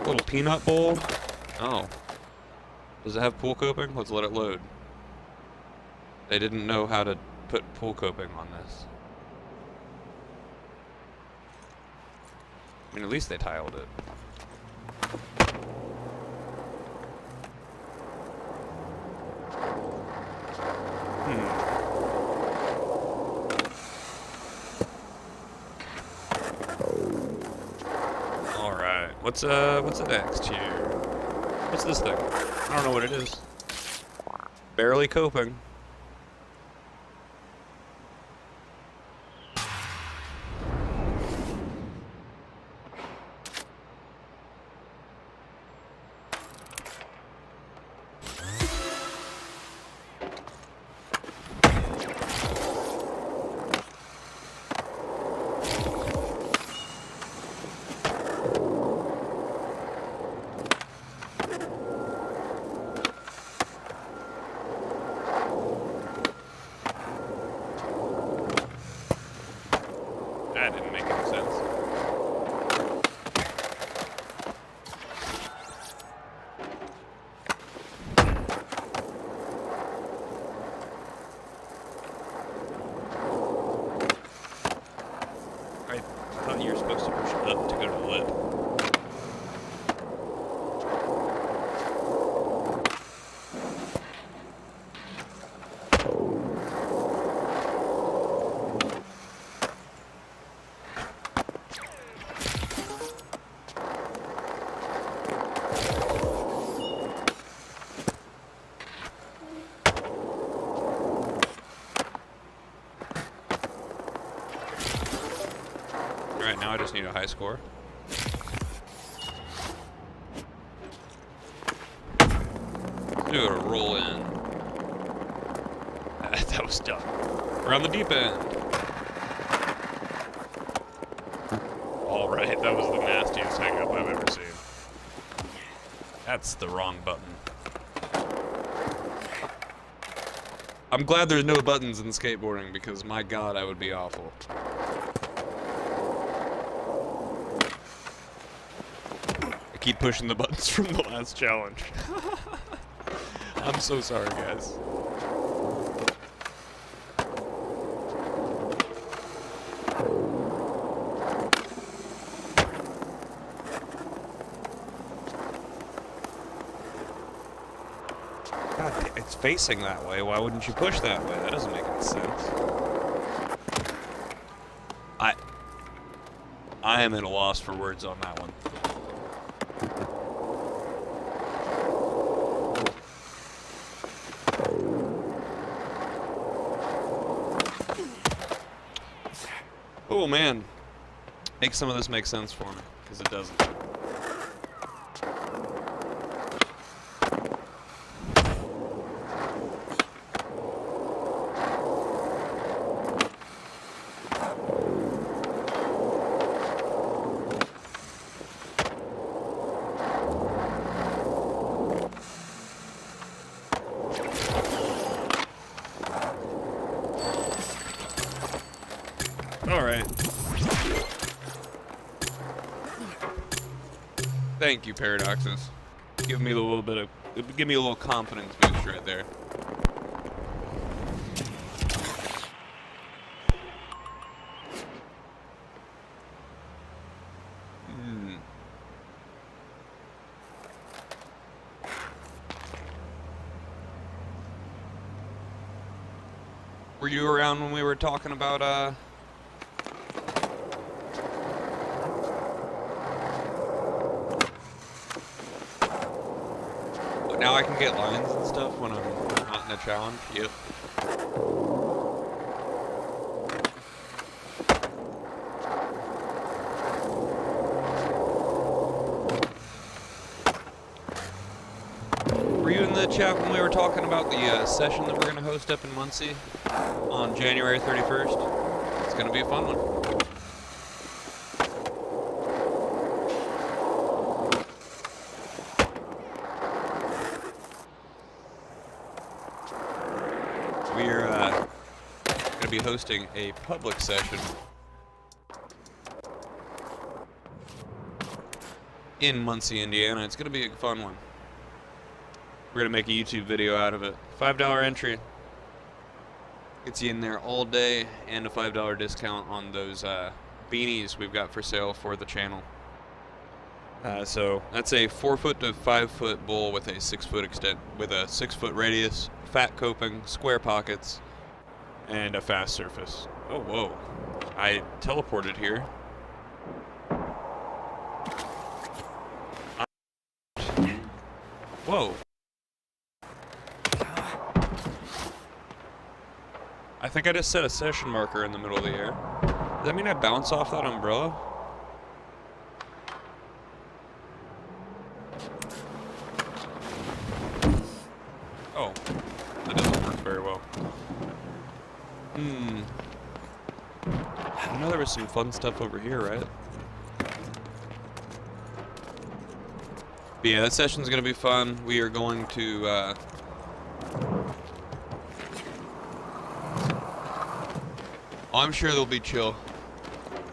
Little peanut bowl. Oh. Does it have pool coping? Let's let it load. They didn't know how to put pool coping on this. I mean, at least they tiled it. Alright, what's the next here? What's this thing? I don't know what it is. Barely coping. That didn't make any sense. I thought you were supposed to push up to go to the lid. Alright, now I just need a high score. Do a roll in. That was dumb. Around the deep end. Alright, that was the nastiest hang-up I've ever seen. That's the wrong button. I'm glad there's no buttons in skateboarding because, my god, I would be awful. I keep pushing the buttons from the last challenge. I'm so sorry, guys. God, it's facing that way. Why wouldn't you push that way? That doesn't make any sense. I am at a loss for words on that one. Oh man, make some of this make sense for me, because it doesn't. Alright. Thank you, Paradoxes. Give me a little confidence boost right there. Were you around when we were talking about, now I can get lines and stuff when I'm not in a challenge? Yep. Were you in the chat when we were talking about the session that we're going to host up in Muncie on January 31st? It's going to be a fun one. We're going to be hosting a public session in Muncie, Indiana. It's going to be a fun one. We're going to make a YouTube video out of it. $5 entry. Gets you in there all day, and a $5 discount on those beanies we've got for sale for the channel. So that's a 4-foot to 5-foot bowl with a 6-foot extent, with a 6-foot radius, fat coping, square pockets, and a fast surface. Oh, whoa. I teleported here. Whoa. I think I just set a session marker in the middle of the air. Does that mean I bounce off that umbrella? Oh, that doesn't work very well. I know there was some fun stuff over here, right? But yeah, that session's gonna be fun. We are going to, I'm sure they'll be chill.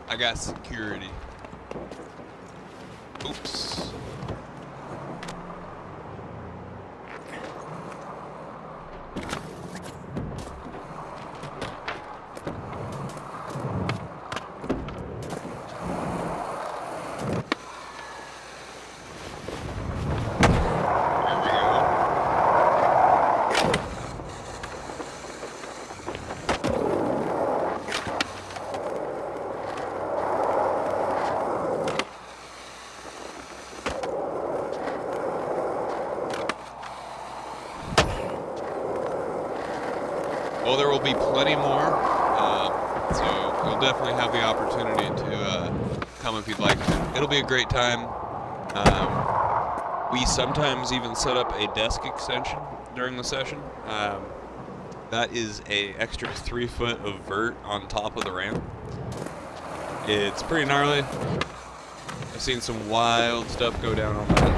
I got security. Oops. Well, there will be plenty more, so you'll definitely have the opportunity to come if you'd like to. It'll be a great time. We sometimes even set up a desk extension during the session. That is a extra 3 foot of vert on top of the ramp. It's pretty gnarly. I've seen some wild stuff go down on that.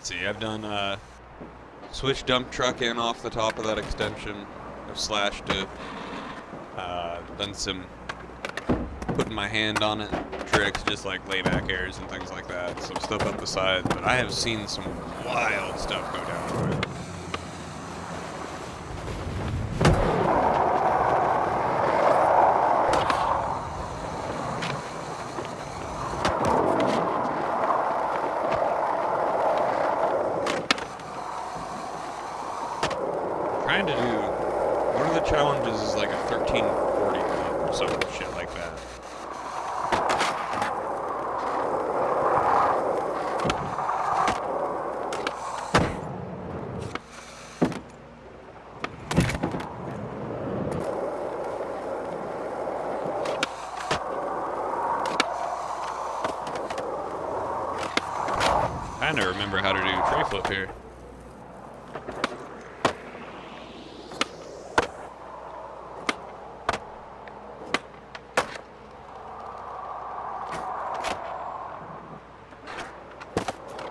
See, I've done switch dump truck in off the top of that extension. I've slashed it. Done some putting my hand on it tricks, just like layback airs and things like that. Some stuff up the side, but I have seen some wild stuff go down on it. This is like a 1340 or some shit like that. I never remember how to do tray flip here.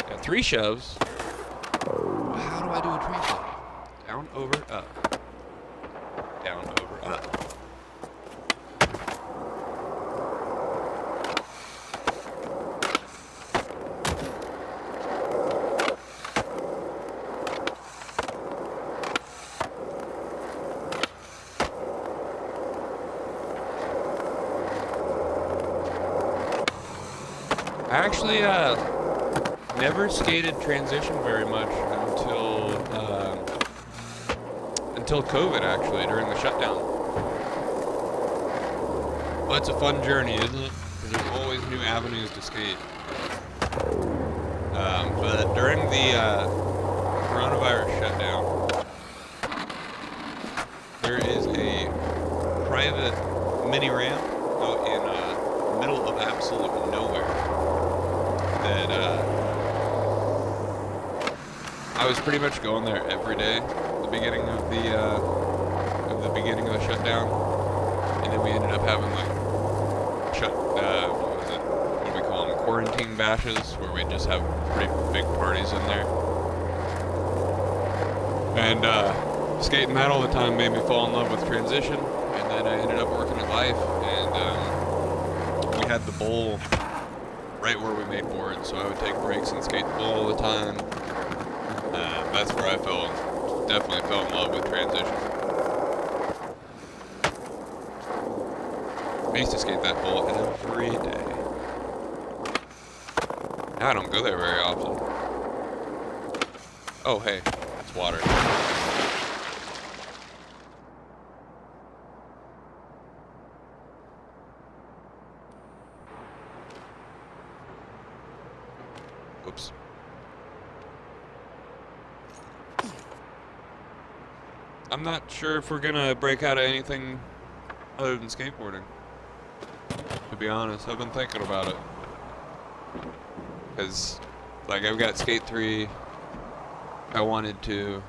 Got 3 shoves. How do I do a tray flip? Down, over, up. Down, over, up. I actually never skated transition very much until COVID, actually, during the shutdown. Well, it's a fun journey, isn't it? Because there's always new avenues to skate. But during the coronavirus shutdown, there is a private mini ramp out in the middle of absolute nowhere that I was pretty much going there every day at the beginning of the shutdown, and then we ended up having like what do we call them, quarantine bashes, where we just have pretty big parties in there. And skating that all the time made me fall in love with transition, and then I ended up working at Life, and we had the bowl right where we made boards, so I would take breaks and skate the bowl all the time. That's where I definitely fell in love with transition. I used to skate that bowl every day. Now I don't go there very often. Oh, hey, that's water. Oops. I'm not sure if we're gonna break out of anything other than skateboarding. To be honest, I've been thinking about it. Because, like, I've got Skate 3. I wanted to.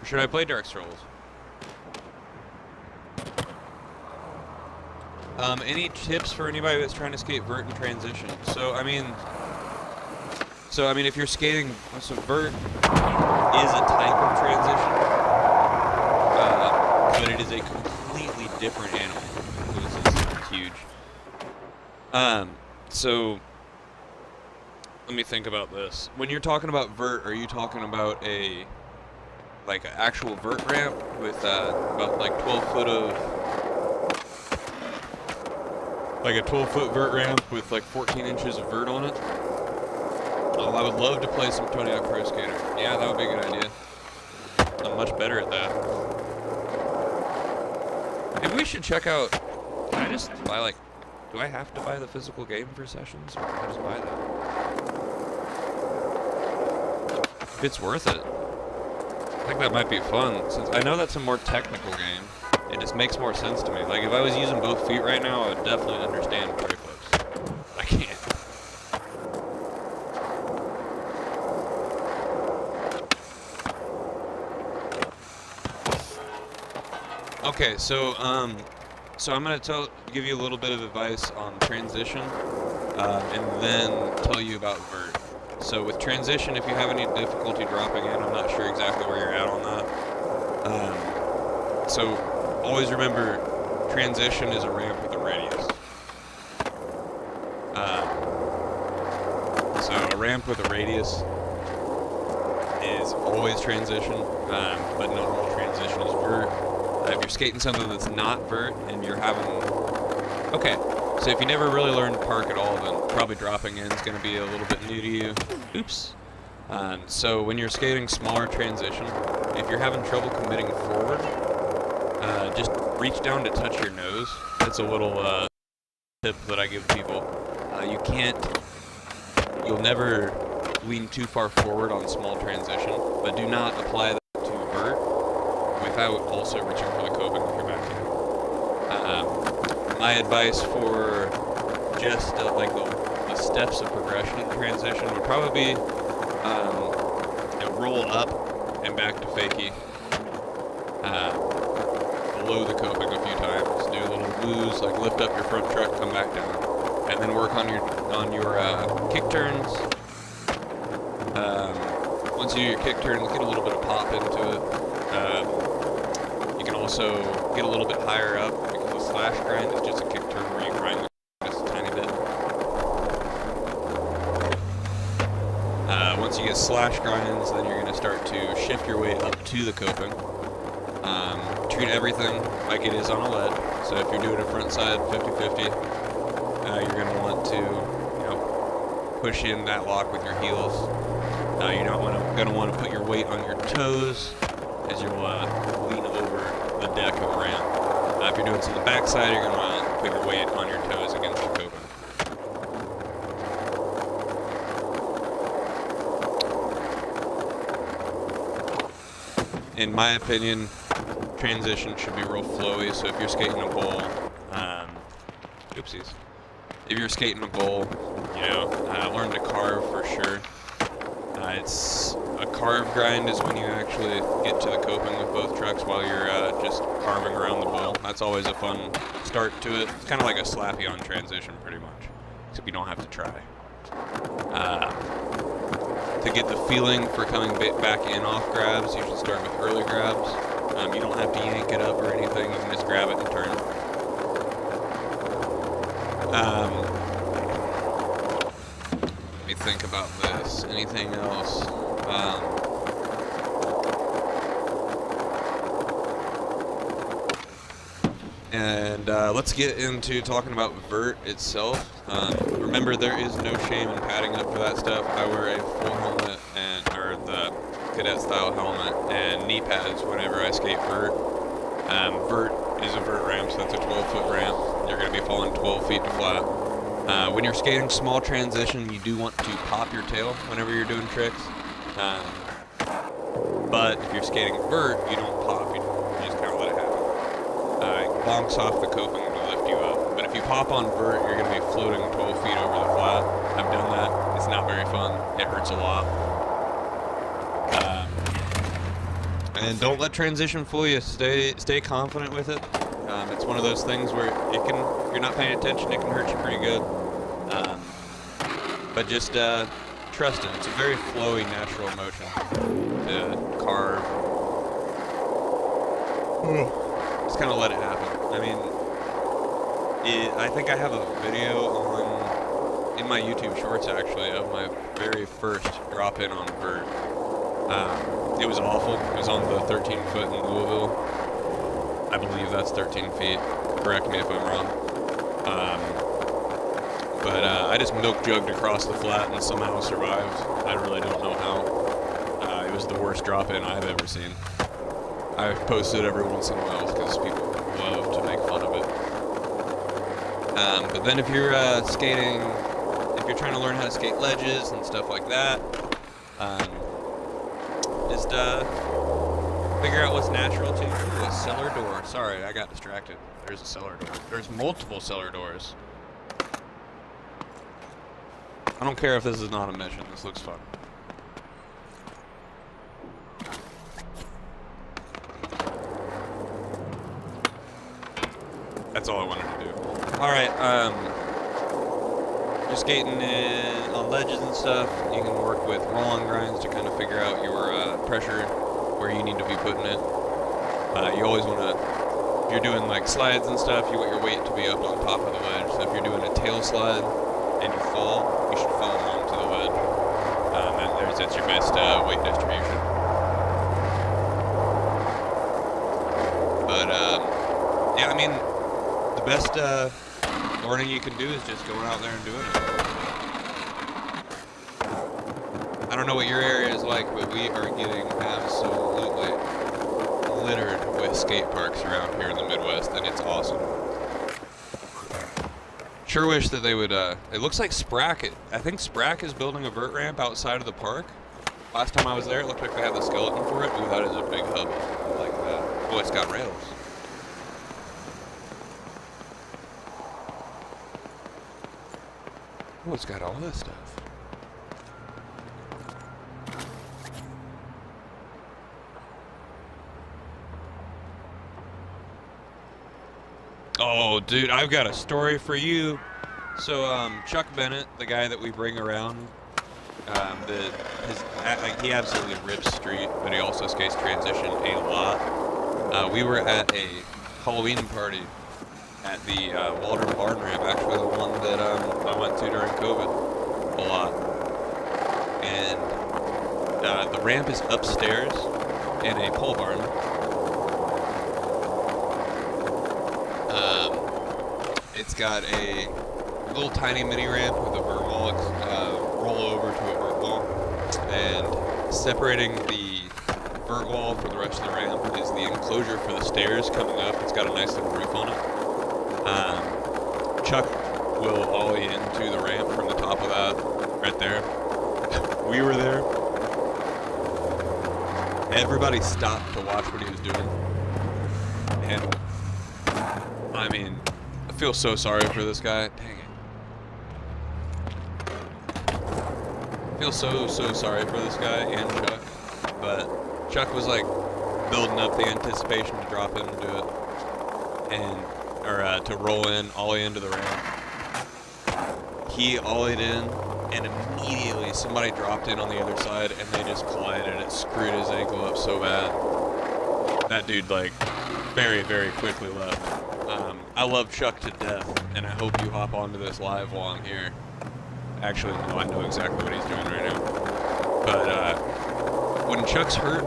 Or should I play Dark Souls? Any tips for anybody that's trying to skate vert and transition? So I mean, if you're skating, so vert is a type of transition, but it is a completely different animal. So this is huge. So let me think about this. When you're talking about vert, are you talking about an actual vert ramp with about like 12 foot of like a 12-foot vert ramp with like 14 inches of vert on it? Oh, I would love to play some Tony Hawk Pro Skater. Yeah, that would be a good idea. I'm much better at that. Maybe we should check out. Can I just buy do I have to buy the physical game for sessions, or can I just buy that? If it's worth it. I think that might be fun, since I know that's a more technical game. It just makes more sense to me. Like, if I was using both feet right now, I would definitely understand tray flips. I can't. Okay, so I'm gonna give you a little bit of advice on transition, and then tell you about vert. So with transition, if you have any difficulty dropping in, I'm not sure exactly where you're at on that. So always remember, transition is a ramp with a radius. So a ramp with a radius is always transition, but not all transition is vert. If you're skating something that's not vert and you're having... Okay, so if you never really learned to park at all, then probably dropping in is going to be a little bit new to you. Oops. So when you're skating smaller transition, if you're having trouble committing forward, just reach down to touch your nose. That's a little tip that I give people. You'll never lean too far forward on small transition, but do not apply that to vert without also reaching for the coping with your backhand. My advice for just like the steps of progression in transition would probably be roll up and back to fakie, below the coping a few times, do a little booze, like lift up your front truck, come back down, and then work on your kick turns. Once you do your kick turns, get a little bit of pop into it. You can also get a little bit higher up, because the slash grind is just a kick turn where you grind just a tiny bit. Once you get slash grinds, then you're going to start to shift your weight up to the coping. Treat everything like it is on a lead. So if you're doing a front side 50-50, you're going to want to, push in that lock with your heels. You're not going to want to put your weight on your toes as you'll lean over the deck of the ramp. If you're doing some of the backside, you're going to want to put your weight on your toes against the coping. In my opinion, transition should be real flowy, so if you're skating a bowl, oopsies. If you're skating a bowl, learn to carve for sure. It's a carve grind is when you actually get to the coping with both trucks while you're just carving around the bowl. That's always a fun start to it. It's kind of like a slappy on transition pretty much, except you don't have to try. To get the feeling for coming back in off grabs, you should start with early grabs. You don't have to yank it up or anything, you can just grab it and turn. Let me think about this. Anything else? Let's get into talking about vert itself. Remember, there is no shame in padding up for that stuff. I wear a full helmet or the cadet style helmet and knee pads whenever I skate vert. Vert is a vert ramp, so that's a 12-foot ramp. You're going to be falling 12 feet to flat. When you're skating small transition, you do want to pop your tail whenever you're doing tricks. But if you're skating vert, you don't pop, you just kind of let it happen. It bonks off the coping to lift you up. But if you pop on vert, you're going to be floating 12 feet over the flat. I've done that. It's not very fun. It hurts a lot. And don't let transition fool you. Stay confident with it. It's one of those things where if you're not paying attention, it can hurt you pretty good. But just trust it. It's a very flowy, natural motion to carve. Just kind of let it happen. I mean, I think I have a video in my YouTube Shorts actually of my very first drop in on vert. It was awful. It was on the 13-foot in Louisville. I believe that's 13 feet. Correct me if I'm wrong. But I just milk jugged across the flat and somehow survived. I really don't know how. It was the worst drop in I've ever seen. I've posted every once in a while because people love to make fun of it. But then if you're if you're trying to learn how to skate ledges and stuff like that, just figure out what's natural to you. The cellar door. Sorry, I got distracted. There's a cellar door. There's multiple cellar doors. I don't care if this is not a mission. This looks fun. That's all I wanted to do. Alright, just skating on ledges and stuff, you can work with roll-on grinds to kind of figure out your pressure, where you need to be putting it. You always want to, if you're doing like slides and stuff, you want your weight to be up on top of the ledge. So if you're doing a tail slide and you fall, you should fall onto the ledge. That's your best weight distribution. But yeah, I mean, the best learning you can do is just going out there and doing it. I don't know what your area is like, but we are getting absolutely littered with skate parks around here in the Midwest, and it's awesome. Sure wish that they would, it looks like Sprack, I think Sprack is building a vert ramp outside of the park. Last time I was there, it looked like they had the skeleton for it. Ooh, that is a big hub. I like that. Oh, it's got rails. Oh, it's got all this stuff. Oh, dude, I've got a story for you. So, Chuck Bennett, the guy that we bring around, he absolutely rips street, but he also skates transition a lot. We were at a Halloween party at the Waldron Barn Ramp, actually the one that I went to during COVID a lot. And the ramp is upstairs in a pole barn. It's got a little tiny mini ramp with a vert wall, roll over to a vert wall, and separating the vert wall from the rest of the ramp is the enclosure for the stairs coming up. It's got a nice little roof on it. Chuck will ollie into the ramp from the top of that, right there. We were there. Everybody stopped to watch what he was doing, and I mean, I feel so sorry for this guy. Dang it. I feel so sorry for this guy and Chuck. But Chuck was like building up the anticipation to drop in and do it. Or to roll in, ollie into the ramp. He ollied in, and immediately somebody dropped in on the other side, and they just collided, and it screwed his ankle up so bad. That dude, like, very, very quickly left. I love Chuck to death, and I hope you hop onto this live while I'm here. Actually, no, I know exactly what he's doing right now. But, when Chuck's hurt,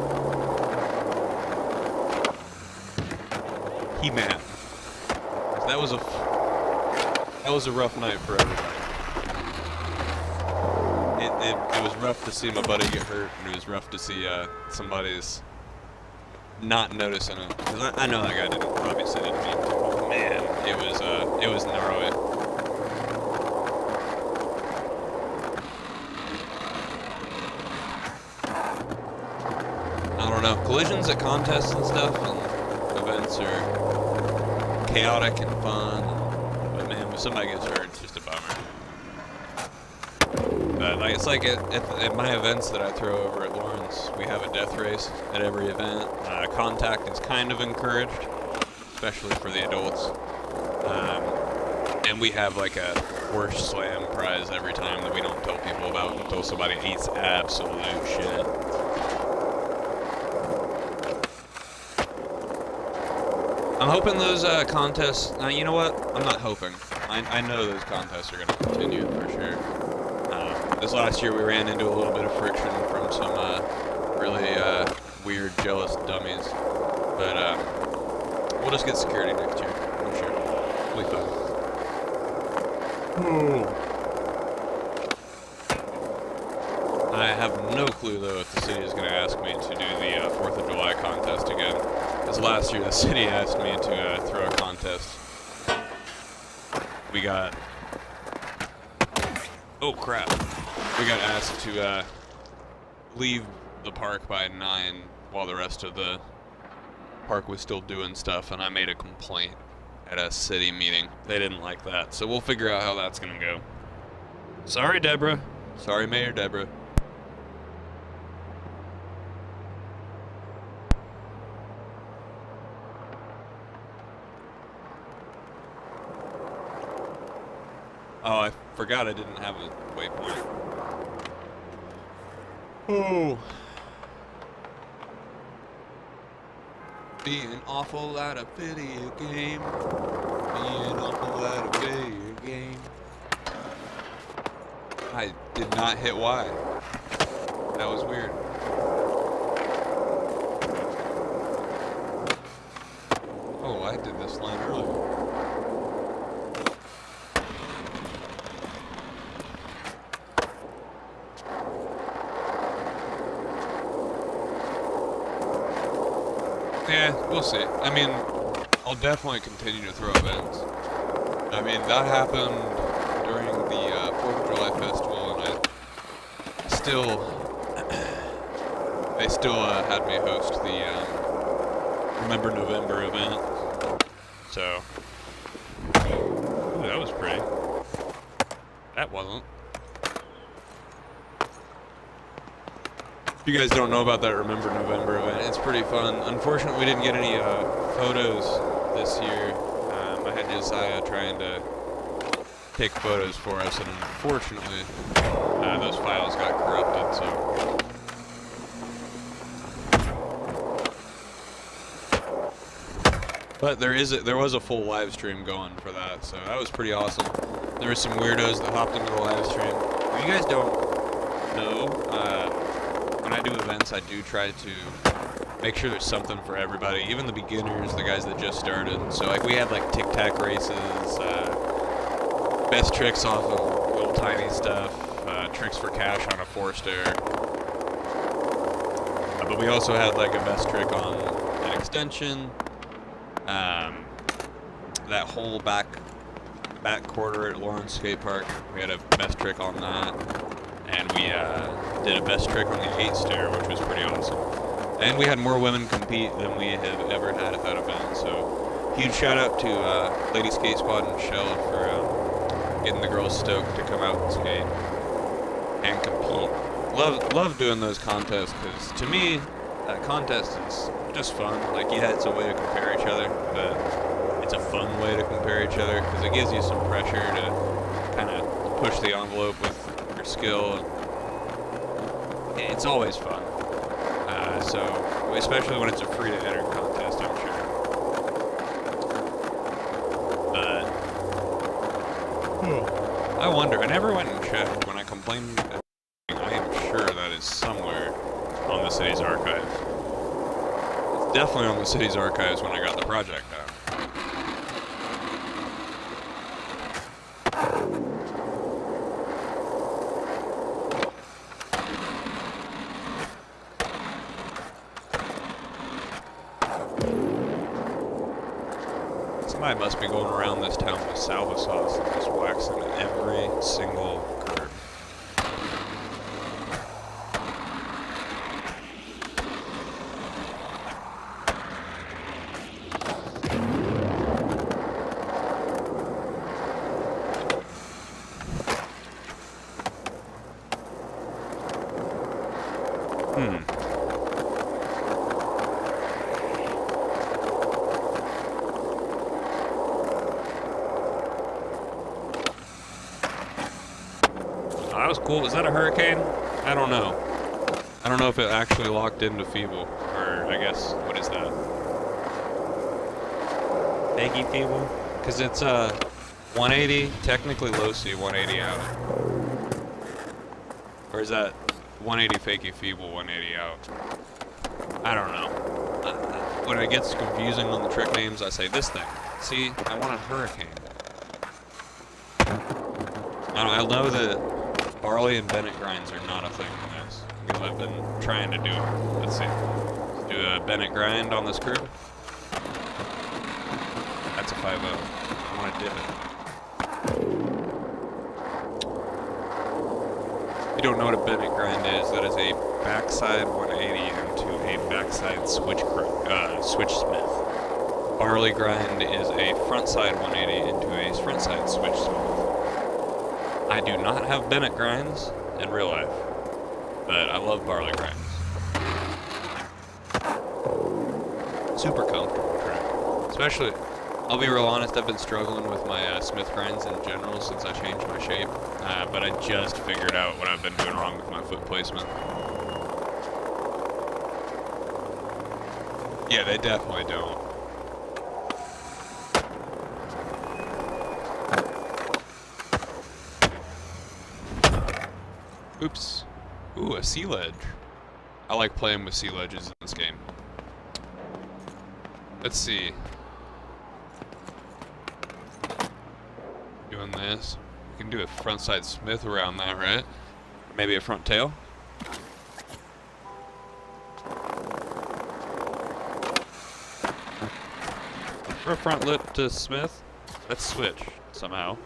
he mad. That was a rough night for everybody. It was rough to see my buddy get hurt, and it was rough to see somebody's not noticing him. 'Cause I know that guy obviously didn't mean to. Man, it was gnarly. I don't know. Collisions at contests and stuff and events are chaotic and fun. But man, when somebody gets hurt, it's just a bummer. But like, it's like at my events that I throw over at Lawrence, we have a death race at every event. Contact is kind of encouraged, especially for the adults. And we have like a worst slam prize every time that we don't tell people about until somebody eats absolute shit. I'm hoping those contests, you know what? I'm not hoping. I know those contests are going to continue for sure. This last year we ran into a little bit of friction from some really weird, jealous dummies. But we'll just get security next year, I'm sure. We'll be fine. I have no clue, though, if the city is going to ask me to do the 4th of July contest again. Because last year the city asked me to throw a contest. We got... Oh, crap. We got asked to leave the park by 9 while the rest of the park was still doing stuff, and I made a complaint at a city meeting. They didn't like that, so we'll figure out how that's gonna go. Sorry, Deborah. Sorry, Mayor Deborah. Oh, I forgot I didn't have a waypoint. Oh. Being awful at a video game. Being awful at a video game. I did not hit Y. That was weird. Oh, I did this line earlier. Yeah, we'll see. I mean, I'll definitely continue to throw events. I mean, that happened during the 4th of July festival, and they still had me host the Remember November event. So, ooh, that was pretty. That wasn't. If you guys don't know about that Remember November event, it's pretty fun. Unfortunately, we didn't get any photos this year. I had Josiah trying to take photos for us, and unfortunately, those files got corrupted, so. But there was a full live stream going for that, so that was pretty awesome. There were some weirdos that hopped into the live stream. If you guys don't know, when I do events, I do try to make sure there's something for everybody, even the beginners, the guys that just started. So like we had like tic-tac races, best tricks off of little tiny stuff, tricks for cash on a 4-stair. But we also had like a best trick on an extension. That whole back quarter at Lawrence Skate Park, we had a best trick on that, and we did a best trick on the 8-stair, which was pretty awesome. And we had more women compete than we have ever had at that event, so huge shout out to Lady Skate Squad and Shell for getting the girls stoked to come out and skate and compete. Love doing those contests, because to me, that contest is just fun. Like, yeah, it's a way to compare each other, but it's a fun way to compare each other, because it gives you some pressure to kind of push the envelope with your skill. It's always fun. So, especially when it's a free-to-enter contest, I'm sure. But, I wonder, I never went and checked when I complained. I am sure that is somewhere on the city's archive. It's definitely on the city's archives when I got the project done. Somebody must be going around this town with salva sauce and just waxing every single curb. That was cool. Is that a hurricane? I don't know. I don't know if it actually locked into feeble, or I guess, what is that? Fakey feeble? Because it's 180, technically low C, 180 out. Or is that 180 fakey feeble, 180 out? I don't know. When it gets confusing on the trick names, I say this thing. See, I want a hurricane. I know that barley and Bennett grinds are not a thing in this, because I've been trying to do it. Let's see. Let's do a Bennett grind on this curve. That's a 5-0. I want to dip it. If you don't know what a Bennett grind is, that is a backside 180 into a backside switch smith. Barley grind is a frontside 180 into a frontside switch smith. I do not have Bennett grinds in real life, but I love barley grinds. Super comfortable trick. Especially, I'll be real honest, I've been struggling with my Smith grinds in general since I changed my shape, but I just figured out what I've been doing wrong with my foot placement. Yeah, they definitely don't. Oops. Ooh, a sea ledge. I like playing with sea ledges in this game. Let's see. Doing this. We can do a frontside smith around that, right? Maybe a front tail? Or front lip to Smith. Let's switch somehow.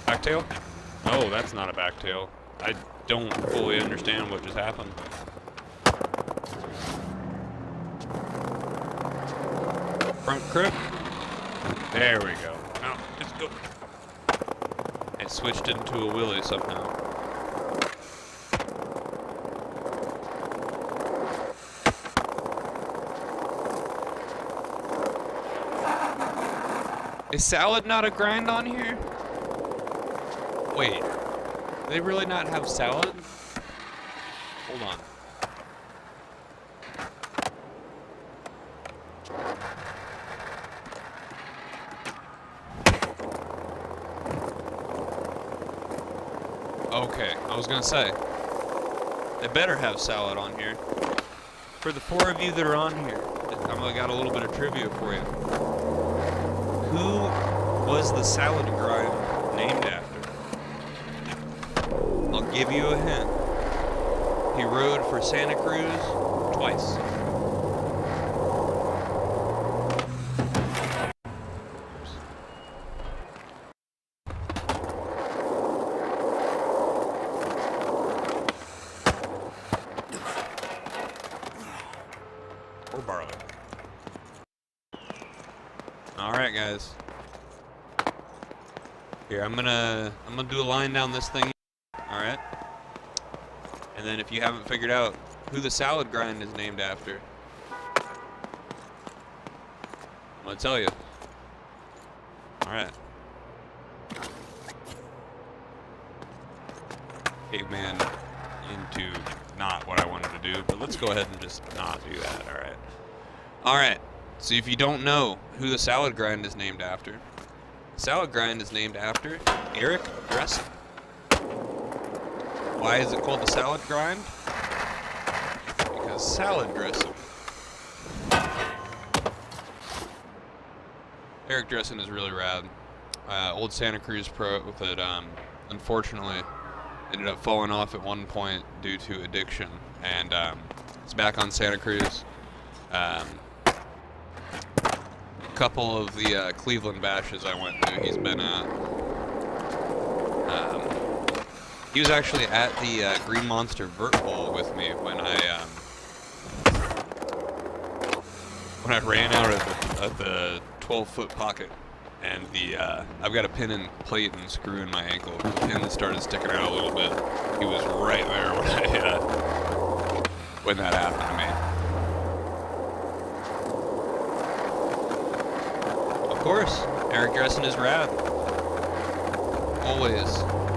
Backtail? No, that's not a backtail. I don't fully understand what just happened. Front crip? There we go. Now, let's go. It switched into a wheelie somehow. Is salad not a grind on here? Wait, do they really not have salad? Hold on. Okay, I was gonna say, they better have salad on here. For the 4 of you that are on here, I got a little bit of trivia for you. Who was the salad grind named after? I'll give you a hint. He rode for Santa Cruz twice. Or barley. Alright guys. Here, I'm gonna do a line down this thing. Alright? And then if you haven't figured out who the salad grind is named after, I'm gonna tell you. Alright. Caveman into not what I wanted to do, but let's go ahead and just not do that, alright? Alright, so if you don't know who the salad grind is named after, the salad grind is named after Eric Dressen. Why is it called the salad grind? Because salad dressing. Eric Dressen is really rad. Old Santa Cruz pro that unfortunately ended up falling off at one point due to addiction, and it's back on Santa Cruz. A couple of the Cleveland bashes I went to, he's been at. He was actually at the Green Monster Vert Bowl with me when I ran out of the 12-foot pocket, and I've got a pin and plate and screw in my ankle. The pin started sticking out a little bit. He was right there when that happened to me. Of course, Eric Dressen is rad.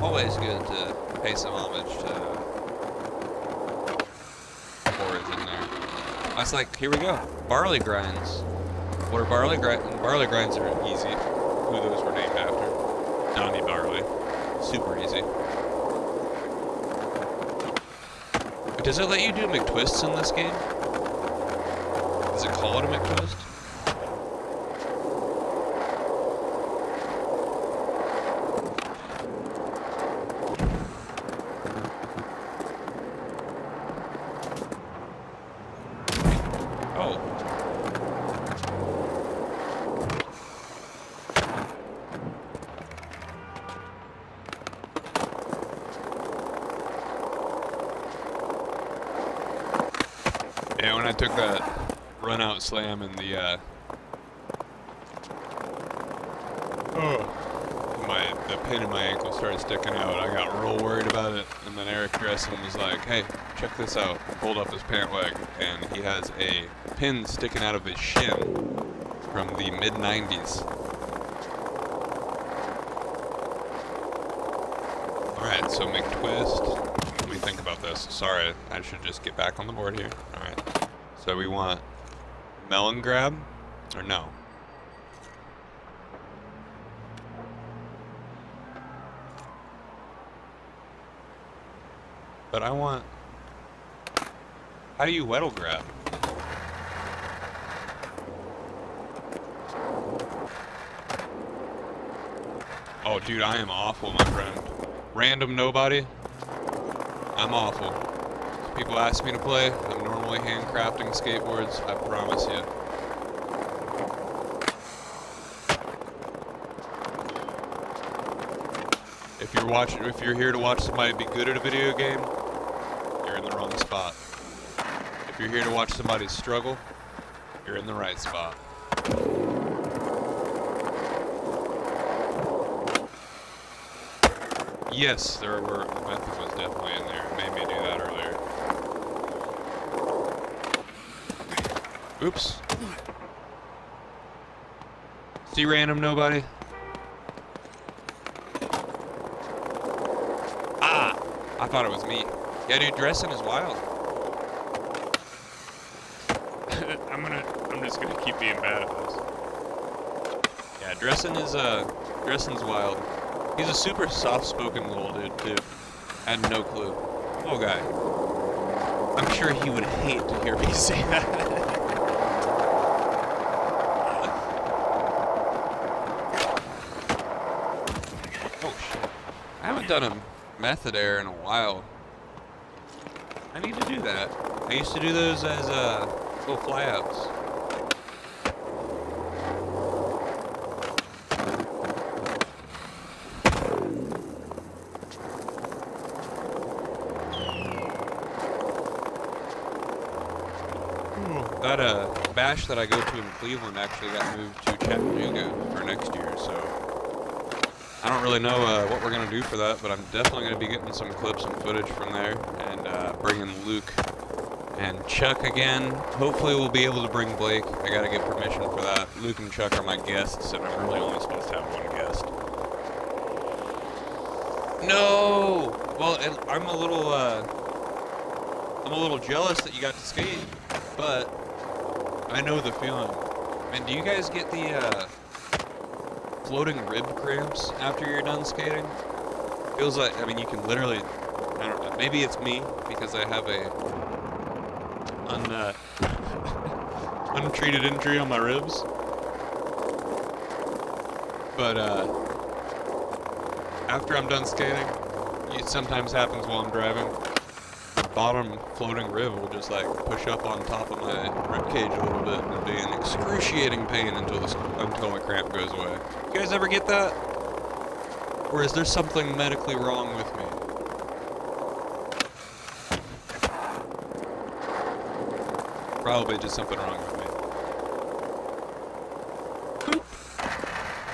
Always good to pay some homage to boards in there. I was like, here we go. Barley grinds. What are barley grinds? Barley grinds are easy. Who those were named after? Donnie Barley. Super easy. But does it let you do McTwists in this game? Does it call it a McTwist? Yeah, when I took that run-out slam and the pin in my ankle started sticking out, I got real worried about it. And then Eric Dressen was like, "Hey, check this out." Pulled up his pant leg, and he has a pin sticking out of his shin from the mid-90s. All right, so McTwist. Let me think about this. Sorry, I should just get back on the board here. All right. So we want melon grab, or no? But I want, how do you weddle grab? Oh, dude, I am awful, my friend. Random nobody. I'm awful. If people ask me to play, I'm normally handcrafting skateboards, I promise you. If you're here to watch somebody be good at a video game, you're in the wrong spot. If you're here to watch somebody struggle, you're in the right spot. Yes, there were. Method was definitely in there. It made me do that earlier. Oops. See random nobody? Ah! I thought it was me. Yeah, dude, dressing is wild. I'm just gonna keep being bad at this. Yeah, dressing's wild. He's a super soft-spoken little dude, too. I had no clue. Oh, guy. I'm sure he would hate to hear me say that. Oh, shit. I haven't done a method air in a while. I need to do that. I used to do those as little flyouts. That bash that I go to in Cleveland actually got moved to Chattanooga for next year, so I don't really know what we're gonna do for that, but I'm definitely gonna be getting some clips and footage from there and bringing Luke and Chuck again. Hopefully we'll be able to bring Blake. I gotta get permission for that. Luke and Chuck are my guests, and I'm really only supposed to have one guest. No! Well, I'm a little jealous that you got to skate, but I know the feeling. Man, do you guys get the floating rib cramps after you're done skating? Feels like, I mean, you can literally, I don't know, maybe it's me because I have a untreated injury on my ribs. But after I'm done skating, it sometimes happens while I'm driving. The bottom floating rib will just like push up on top of my rib cage a little bit and be in excruciating pain until my cramp goes away. You guys ever get that? Or is there something medically wrong with me? Probably just something wrong with me. Boop.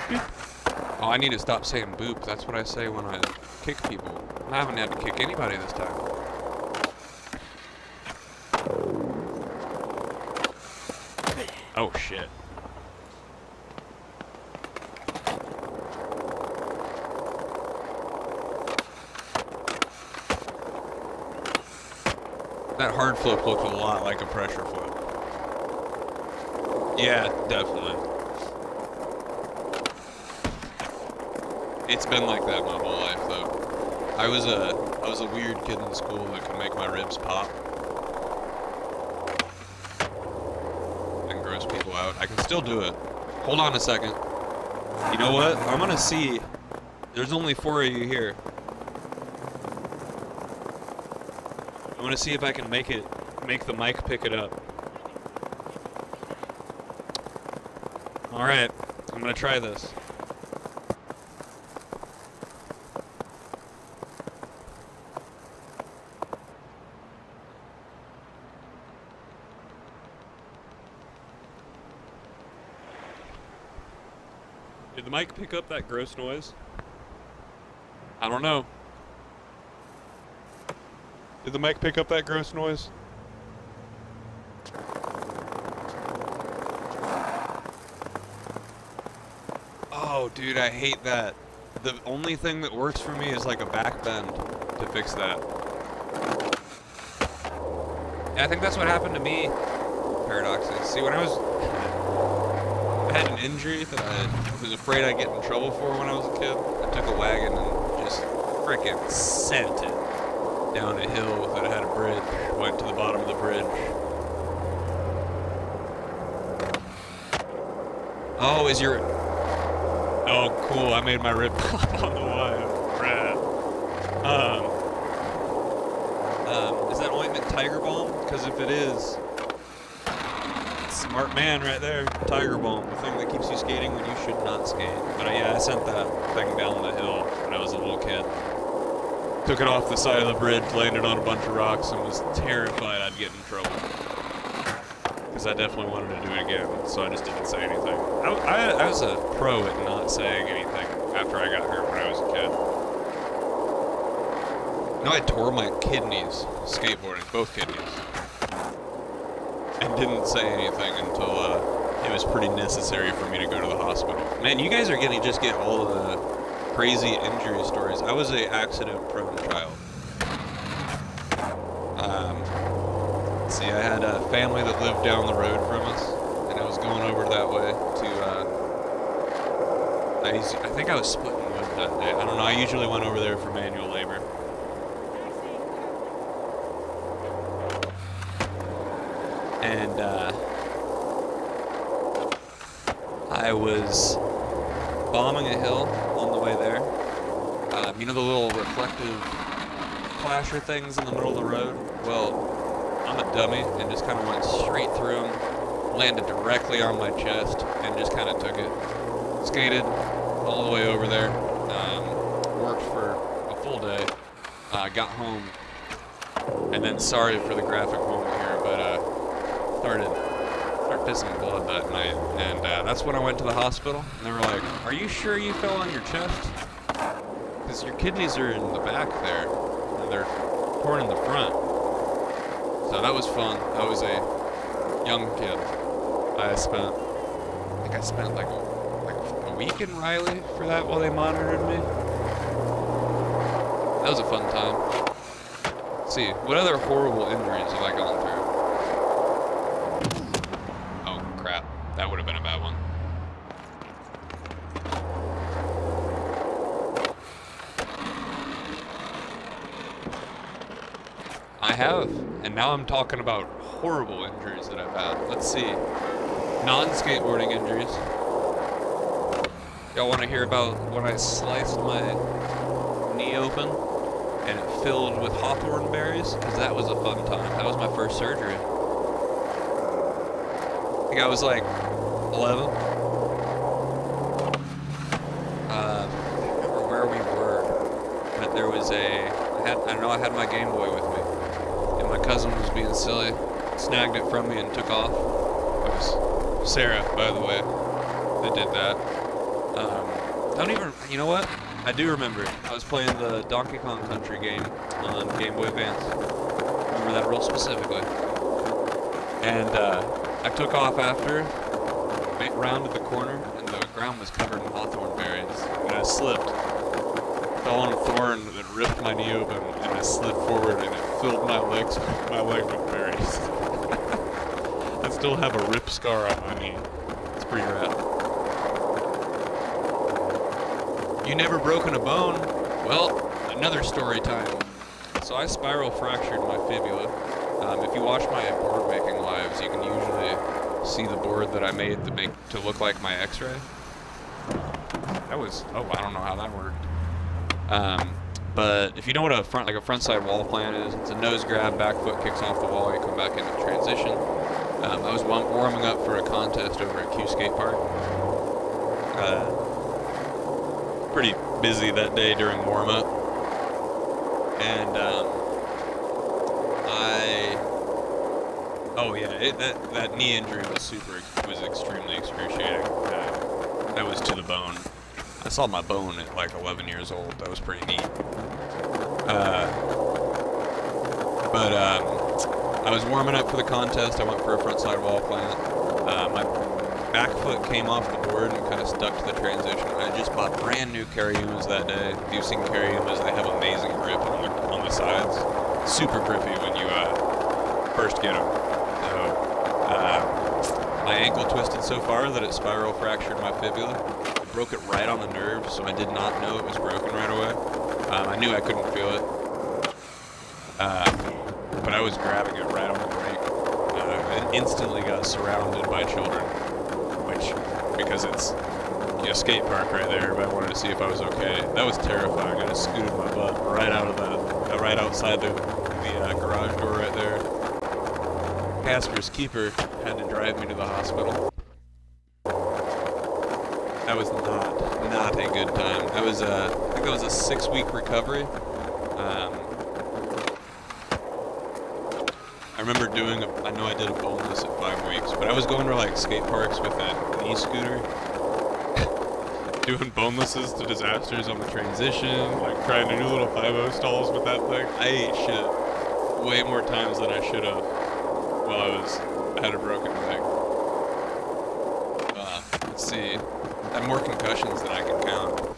Boop. Oh, I need to stop saying boop. That's what I say when I kick people. I haven't had to kick anybody this time. Oh shit. That hard flip looked a lot like a pressure flip. Yeah, definitely. It's been like that my whole life though. I was a weird kid in school that could make my ribs pop. People out. I can still do it. Hold on a second. You know what? I'm gonna see. There's only 4 of you here. I'm gonna see if I can make the mic pick it up. Alright, I'm gonna try this. Did the mic pick up that gross noise? I don't know. Did the mic pick up that gross noise? Oh, dude, I hate that. The only thing that works for me is like a back bend to fix that. Yeah, I think that's what happened to me, paradoxes. See, when I had an injury that I was afraid I'd get in trouble for when I was a kid. I took a wagon and just frickin' sent it down a hill that had a bridge. Went to the bottom of the bridge. Oh, Oh, cool. I made my rib pop on the live. Rad. Is that ointment Tiger Balm? Because if it is, smart man right there. Tiger Balm, the thing that keeps you skating when you should not skate. But yeah, I sent that thing down the hill when I was a little kid. Took it off the side of the bridge, landed on a bunch of rocks, and was terrified I'd get in trouble. Because I definitely wanted to do it again, so I just didn't say anything. I was a pro at not saying anything after I got hurt when I was a kid. No, I tore my kidneys skateboarding, both kidneys. And didn't say anything until it was pretty necessary for me to go to the hospital. Man, you guys are getting just get all of the crazy injury stories. I was a accident-prone child. Let's see, I had a family that lived down the road from us, and I was going over that way to, I think I was splitting wood that day. I don't know, I usually went over there for manual labor. And, I was bombing a hill on the way there. You know the little reflective flasher things in the middle of the road? Well, I'm a dummy and just kind of went straight through them, landed directly on my chest, and just kind of took it. Skated all the way over there, worked for a full day, got home, and then sorry for the graphic moment here, but started pissing blood that night, and that's when I went to the hospital, and they were like, "Are you sure you fell on your chest? Because your kidneys are in the back there, and they're torn in the front." So that was fun. I was a young kid. I think I spent like a week in Riley for that while they monitored me. That was a fun time. Let's see, what other horrible injuries have I gone through? Oh crap, that would have been a bad one. I have, and now I'm talking about horrible injuries that I've had. Let's see. Non-skateboarding injuries. Y'all want to hear about when I sliced my knee open and it filled with hawthorn berries? Because that was a fun time. That was my first surgery. I think I was like 11. I don't remember where we were, but there was I had my Game Boy with me. My cousin was being silly, snagged it from me and took off. It was Sarah, by the way, that did that. You know what? I do remember. I was playing the Donkey Kong Country game on Game Boy Advance. Remember that real specifically. And I took off after, rounded the corner, and the ground was covered in hawthorn berries. And I slipped. Fell on a thorn that ripped my knee open, and I slid forward, and it filled my leg with berries. I still have a rip scar on my knee. It's pretty rad. You never broken a bone? Well, another story time. So I spiral fractured my fibula. If you watch my board making lives, you can usually see the board that I made to look like my X-ray. I don't know how that worked. But if you know what a front side wall plan is, it's a nose grab, back foot kicks off the wall, you come back into transition. I was warming up for a contest over at Q Skate Park. Pretty busy that day during warm up. And that knee injury was extremely excruciating. That was to the bone. I saw my bone at like 11 years old. That was pretty neat. But I was warming up for the contest. I went for a frontside wall plant. My back foot came off the board and kind of stuck to the transition. I just bought brand new Cariumas that day. If you've seen Cariumas, they have amazing grip on the sides. Super grippy when you first get them. So my ankle twisted so far that it spiral fractured my fibula. Broke it right on the nerve, so I did not know it was broken right away. I knew I couldn't feel it, but I was grabbing it right on the break. And instantly got surrounded by children, because it's skate park right there, but I wanted to see if I was okay. That was terrifying. I just scooted my butt right out of that, right outside the garage door right there. Casper's keeper had to drive me to the hospital. That was not a good time. That was I think that was a 6-week recovery. I remember I know I did a boneless at 5 weeks, but I was going to like skate parks with that knee scooter, doing bonelesses to disasters on the transition, like trying to do little 5-0 stalls with that thing. I ate shit way more times than I should have while I had a broken leg. Let's see. I have more concussions than I can count.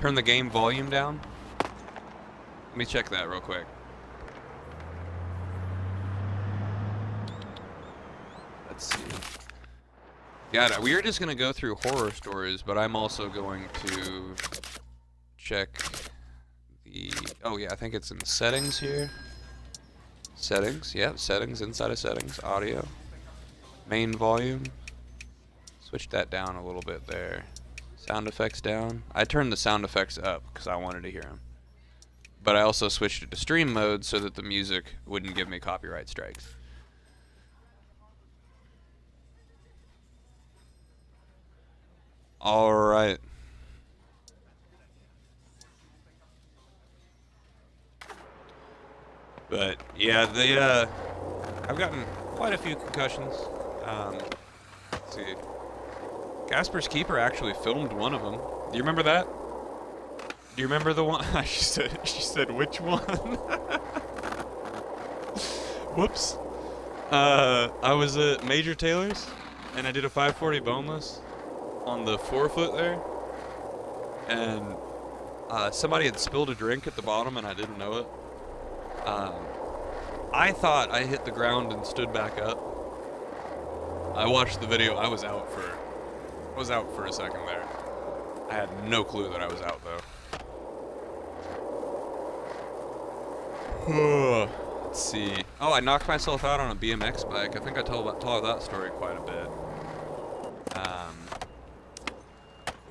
Turn the game volume down. Let me check that real quick. Let's see. Yeah, we are just going to go through horror stories, but I'm also going to check the... Oh yeah, I think it's in settings here. Settings, yeah, settings, inside of settings, audio. Main volume. Switch that down a little bit there. Sound effects down. I turned the sound effects up because I wanted to hear them. But I also switched it to stream mode so that the music wouldn't give me copyright strikes. Alright. But yeah, I've gotten quite a few concussions. Let's see. Casper's keeper actually filmed one of them. Do you remember that? Do you remember the one? she said which one? Whoops. I was at Major Taylor's and I did a 540 boneless on the forefoot there, and somebody had spilled a drink at the bottom and I didn't know it. I thought I hit the ground and stood back up. I watched the video. I was out for a second there. I had no clue that I was out though. Let's see. Oh, I knocked myself out on a BMX bike. I think I told that story quite a bit.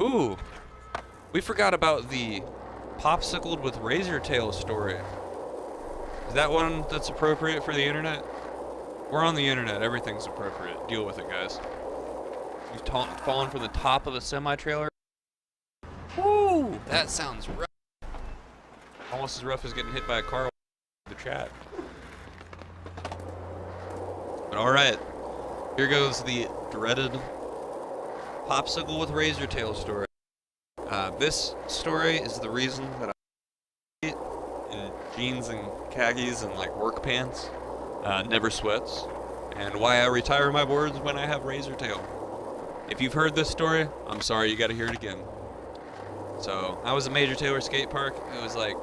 Ooh, we forgot about the popsicled with razor tail story. Is that one that's appropriate for the internet? We're on the internet. Everything's appropriate. Deal with it, guys. You've fallen from the top of a semi-trailer. Woo! That sounds rough. Almost as rough as getting hit by a car in the chat. But alright. Here goes the dreaded popsicle with razor tail story. This story is the reason that I eat in jeans and khakis and like work pants, never sweats, and why I retire my boards when I have razor tail. If you've heard this story, I'm sorry, you gotta hear it again. So, I was at Major Taylor skate park. It was like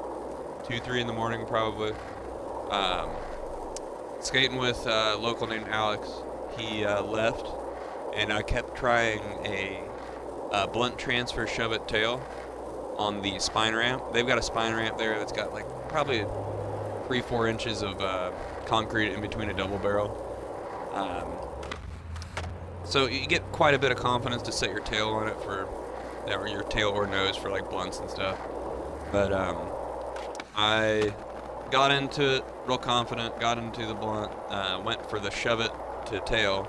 2, 3 in the morning probably. Skating with a local named Alex. He left, and I kept trying a blunt transfer shove-it tail on the spine ramp. They've got a spine ramp there that's got like probably 3-4 inches of concrete in between a double barrel. So you get quite a bit of confidence to set your tail on it for, or your tail or nose for like blunts and stuff. But I got into it real confident, got into the blunt, went for the shove it to tail,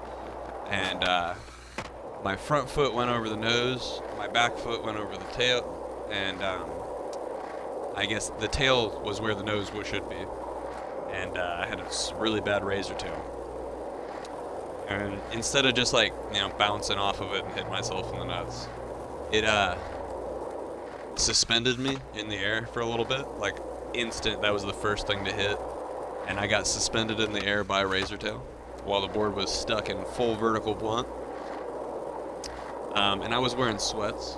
and my front foot went over the nose, my back foot went over the tail, and I guess the tail was where the nose should be, and I had a really bad razor tail. And instead of just like, bouncing off of it and hitting myself in the nuts, it suspended me in the air for a little bit, like instant. That was the first thing to hit, and I got suspended in the air by a razor tail while the board was stuck in full vertical blunt. And I was wearing sweats,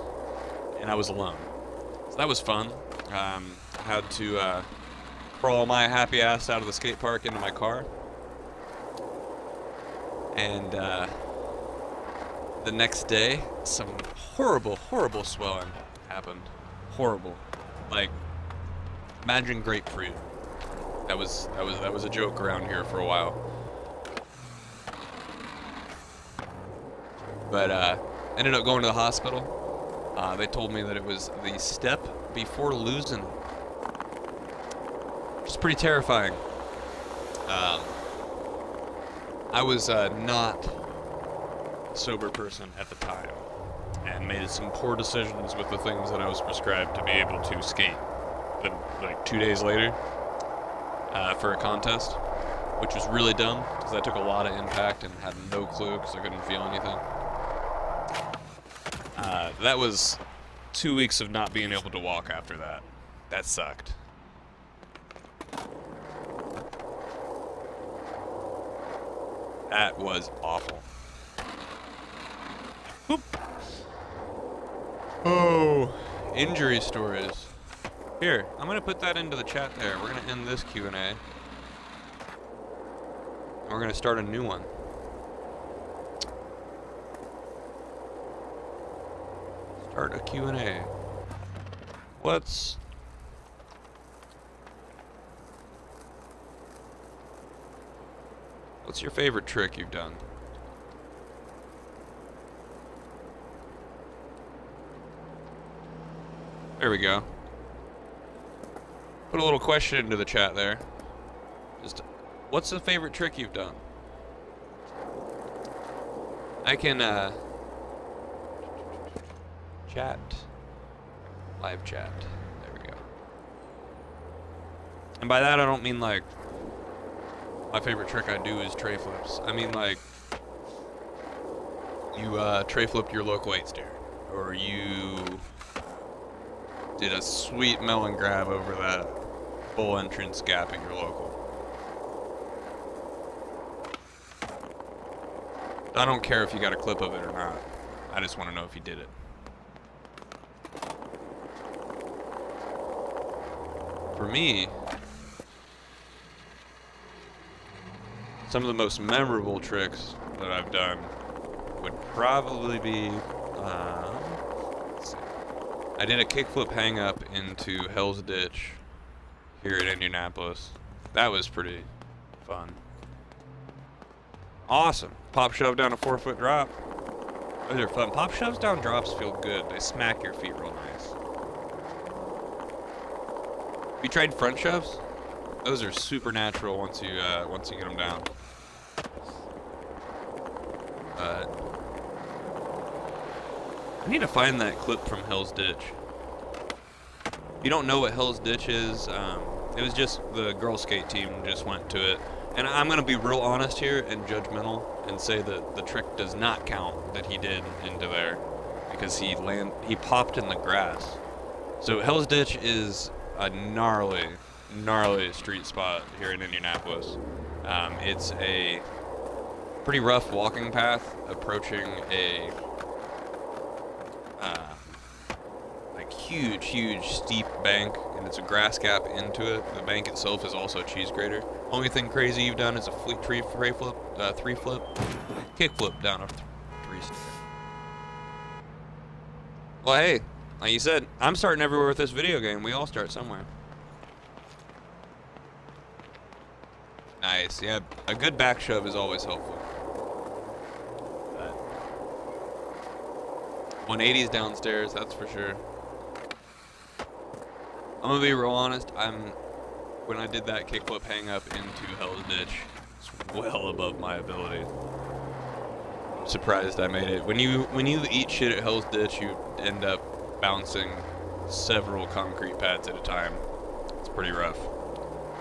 and I was alone, so that was fun. I had to crawl my happy ass out of the skate park into my car, and the next day some horrible swelling happened. Horrible, like imagine grapefruit. That was a joke around here for a while. But ended up going to the hospital. They told me that it was the step before losing, which is pretty terrifying. I was not a sober person at the time, and made some poor decisions with the things that I was prescribed to be able to skate. Then, like 2 days later, for a contest, which was really dumb because I took a lot of impact and had no clue because I couldn't feel anything. That was 2 weeks of not being able to walk after that. That sucked. That was awful. Whoop. Oh, injury stories. Here, I'm gonna put that into the chat there. We're gonna end this Q&A. And we're gonna start a new one. Start a Q&A. What's your favorite trick you've done? There we go. Put a little question into the chat there. Just, what's the favorite trick you've done? I can, chat. Live chat. There we go. And by that I don't mean like, my favorite trick I do is tray flips. I mean like, you tray flipped your local 8-stair. Or you did a sweet melon grab over that full entrance gap at your local. I don't care if you got a clip of it or not. I just want to know if you did it. For me, some of the most memorable tricks that I've done would probably be, let's see. I did a kickflip hang up into Hell's Ditch here in Indianapolis. That was pretty fun. Awesome. Pop shove down a 4-foot drop. Those are fun. Pop shoves down drops feel good. They smack your feet real nice. You tried front shoves? Those are super natural once you get them down. I need to find that clip from Hell's Ditch. If you don't know what Hell's Ditch is, it was just the girl skate team just went to it. And I'm gonna be real honest here and judgmental and say that the trick does not count that he did into there because he popped in the grass. So Hell's Ditch is a gnarly street spot here in Indianapolis. It's a pretty rough walking path approaching a like huge steep bank, and it's a grass gap into it. The bank itself is also a cheese grater. Only thing crazy you've done is a three flip, kick flip down a 3-stair. Well, hey, like you said, I'm starting everywhere with this video game. We all start somewhere. Nice, yeah, a good back shove is always helpful. 180s downstairs, that's for sure. I'm gonna be real honest, when I did that kickflip hang up into Hell's Ditch, it's well above my ability. I'm surprised I made it. When you eat shit at Hell's Ditch, you end up bouncing several concrete pads at a time. It's pretty rough.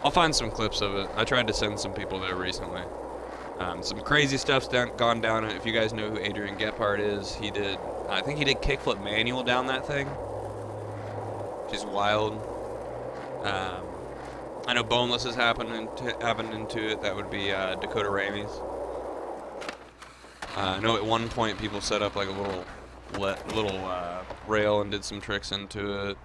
I'll find some clips of it. I tried to send some people there recently. Some crazy stuff's gone down. If you guys know who Adrian Gephardt is, I think he did kickflip manual down that thing, which is wild. I know Boneless has happened into it. That would be Dakota Ramey's. I know at one point people set up like a little rail and did some tricks into it.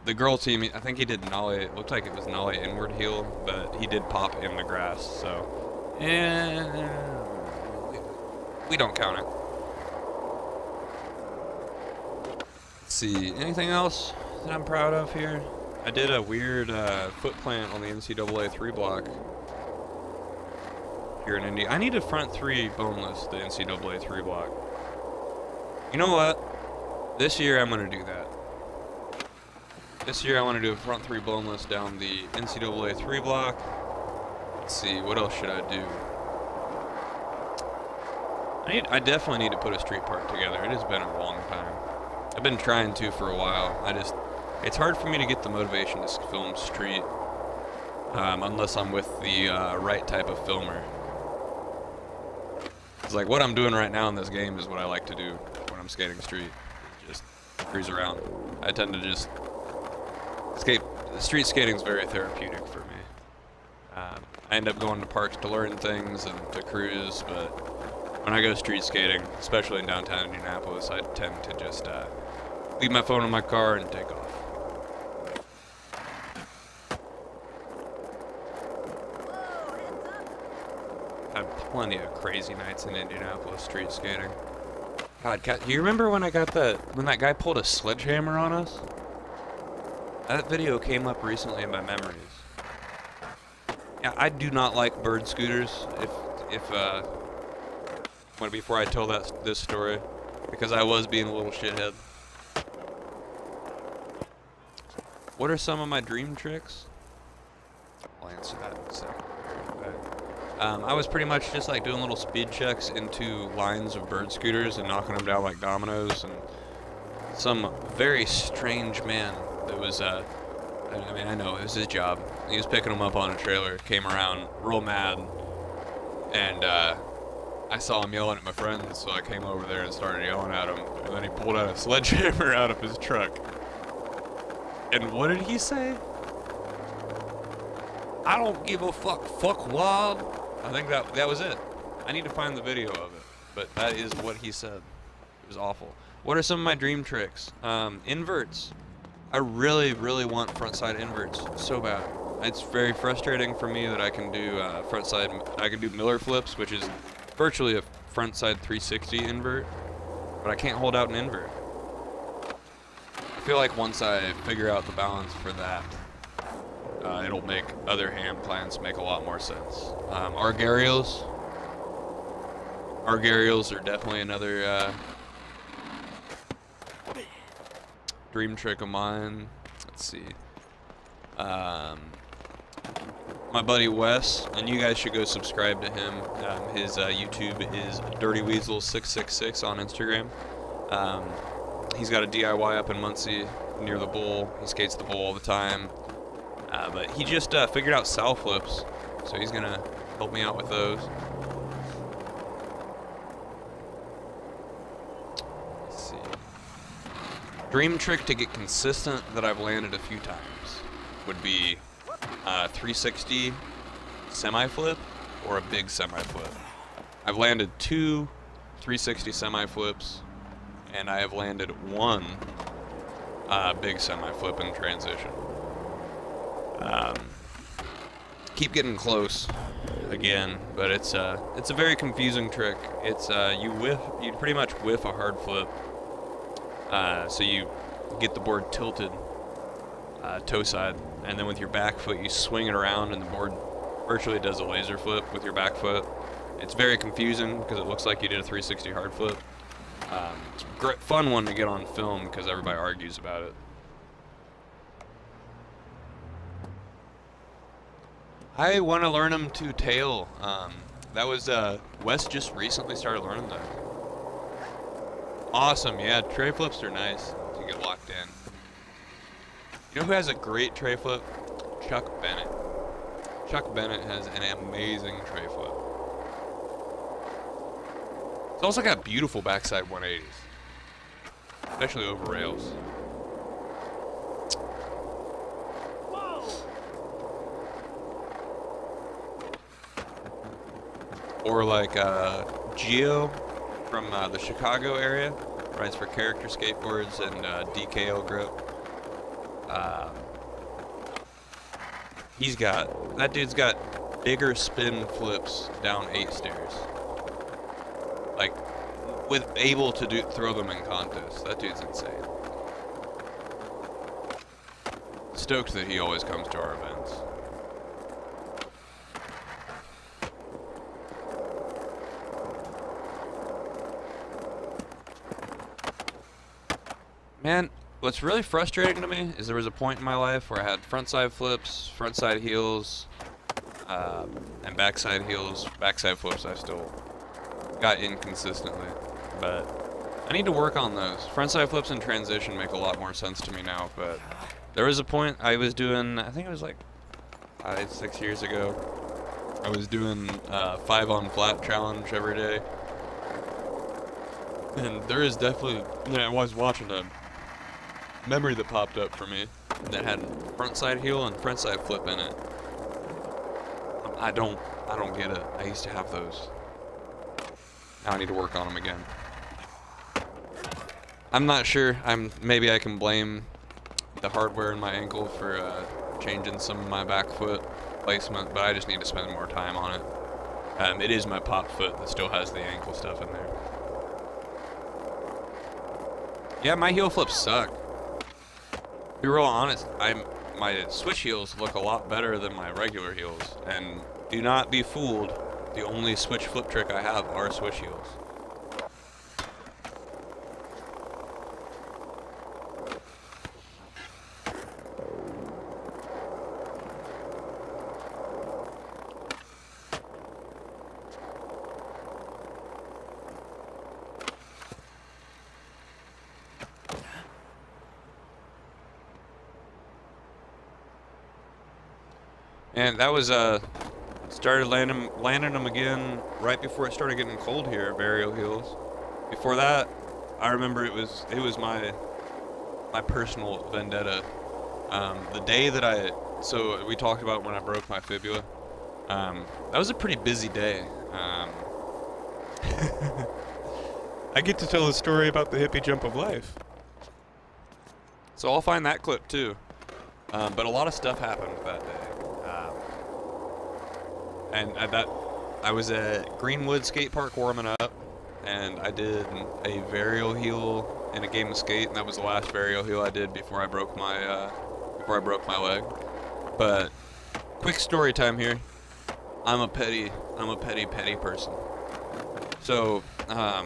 The girl team, I think he did nollie. It looked like it was nollie inward heel, but he did pop in the grass. So, we don't count it. Let's see, anything else that I'm proud of here? I did a weird foot plant on the NCAA 3 block. here in Indy. I need a front 3 boneless, the NCAA 3 block. You know what? This year I'm going to do that. This year I want to do a front 3 boneless down the NCAA 3 block. Let's see, what else should I do? I definitely need to put a street park together. It has been a long time. I've been trying to for a while. It's hard for me to get the motivation to film street unless I'm with the right type of filmer. It's like what I'm doing right now in this game is what I like to do when I'm skating street. Just cruise around. I tend to just skate. Street skating is very therapeutic for me. I end up going to parks to learn things and to cruise, but when I go street skating, especially in downtown Indianapolis, I tend to just leave my phone in my car and take off. I have plenty of crazy nights in Indianapolis street skating. God, you remember when when that guy pulled a sledgehammer on us? That video came up recently in my memories. Yeah, I do not like bird scooters. Before I tell this story, because I was being a little shithead. What are some of my dream tricks? I'll answer that in a second. I was pretty much just like doing little speed checks into lines of bird scooters and knocking them down like dominoes, and some very strange man that was I know it was his job. He was picking them up on a trailer, came around real mad, and I saw him yelling at my friends, so I came over there and started yelling at him, and then he pulled out a sledgehammer out of his truck. And what did he say? I don't give a fuck wild. I think that was it. I need to find the video of it, but that is what he said. It was awful. What are some of my dream tricks? Inverts. I really, really want frontside inverts so bad. It's very frustrating for me that I can do I can do Miller flips, which is virtually a frontside 360 invert, but I can't hold out an invert. I feel like once I figure out the balance for that, it'll make other hand plans make a lot more sense. Argarios are definitely another dream trick of mine. Let's see. My buddy Wes, and you guys should go subscribe to him. His YouTube is DirtyWeasel666 on Instagram. He's got a DIY up in Muncie near the bowl. He skates the bowl all the time. But he just figured out sow flips, so he's gonna help me out with those. Let's see. Dream trick to get consistent that I've landed a few times would be 360 semi-flip or a big semi-flip. I've landed 2 360 semi-flips, and I have landed 1 big semi-flip in transition. Keep getting close again, but it's a very confusing trick. It's you pretty much whiff a hard flip, so you get the board tilted toe side, and then with your back foot you swing it around, and the board virtually does a laser flip with your back foot. It's very confusing because it looks like you did a 360 hard flip. It's a great, fun one to get on film because everybody argues about it. I want to learn them to tail. That was Wes just recently started learning that. Awesome, yeah. Tray flips are nice to get locked in. You know who has a great tray flip? Chuck Bennett. Chuck Bennett has an amazing tray flip. It's also got beautiful backside 180s, especially over rails. Or like Gio from the Chicago area, rides for Character Skateboards and DKO Grip. That dude's got bigger spin flips down 8 stairs. Like, able to throw them in contests. That dude's insane. Stoked that he always comes to our events. Man, what's really frustrating to me is there was a point in my life where I had frontside flips, frontside heels, and backside heels. Backside flips I still got inconsistently, but I need to work on those. Frontside flips in transition make a lot more sense to me now, but there was a point I was doing, I think it was like 6 years ago, I was doing 5 on flat challenge every day. And there is definitely, I was watching a memory that popped up for me that had frontside heel and frontside flip in it. I don't get it. I used to have those. Now I need to work on them again. I'm not sure. Maybe I can blame the hardware in my ankle for changing some of my back foot placement, but I just need to spend more time on it. It is my pop foot that still has the ankle stuff in there. Yeah, my heel flips suck. To be real honest, my switch heels look a lot better than my regular heels, and do not be fooled. The only switch flip trick I have are switch heels. And that was started landing them again right before it started getting cold here, varial heels. Before that, I remember it was my personal vendetta. The day that so we talked about when I broke my fibula. That was a pretty busy day. I get to tell a story about the hippie jump of life. So I'll find that clip too. But a lot of stuff happened that day. And I was at Greenwood Skate Park warming up, and I did a varial heel in a game of skate, and that was the last varial heel I did before I broke my leg. But quick story time here. I'm a petty person. So I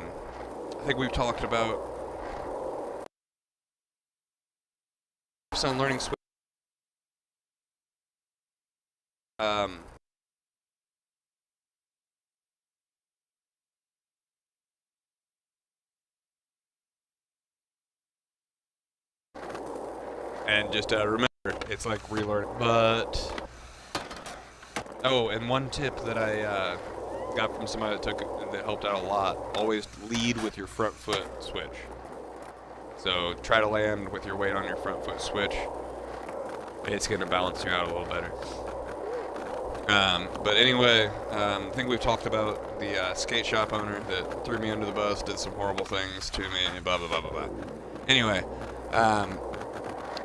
think we've talked about on learning swim. And just remember, it's like relearning. But oh, and one tip that I got from somebody that helped out a lot: always lead with your front foot switch. So try to land with your weight on your front foot switch. It's gonna balance you out a little better. But anyway, I think we've talked about the skate shop owner that threw me under the bus, did some horrible things to me, blah blah blah blah blah. Anyway,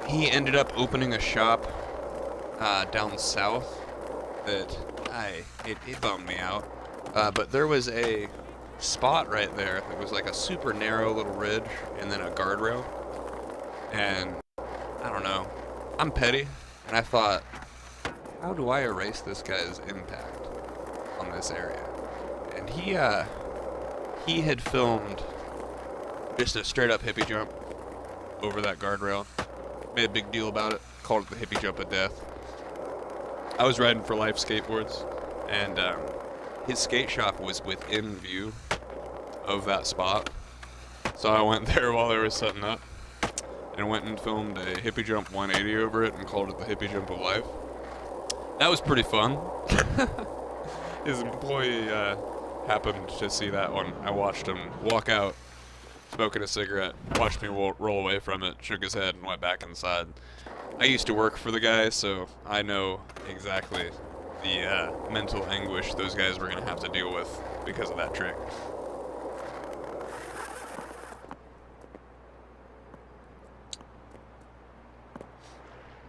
he ended up opening a shop down south that it bummed me out. But there was a spot right there that was like a super narrow little ridge and then a guardrail. And I don't know, I'm petty, and I thought, how do I erase this guy's impact on this area? And he had filmed just a straight up hippie jump over that guardrail. Made a big deal about it. Called it the hippie jump of death. I was riding for Life Skateboards, and his skate shop was within view of that spot. So I went there while they were setting up and went and filmed a hippie jump 180 over it and called it the hippie jump of life. That was pretty fun. His employee happened to see that one. I watched him walk out smoking a cigarette, watched me roll away from it, shook his head, and went back inside. I used to work for the guy, so I know exactly the mental anguish those guys were going to have to deal with because of that trick.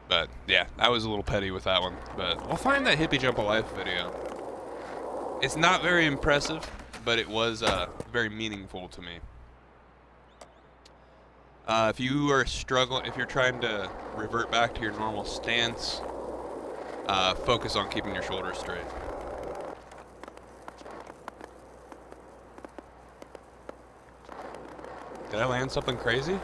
But yeah, I was a little petty with that one. But I'll find that hippie jump of life video. It's not very impressive, but it was very meaningful to me. If you are struggling, if you're trying to revert back to your normal stance, focus on keeping your shoulders straight. Did I land something crazy?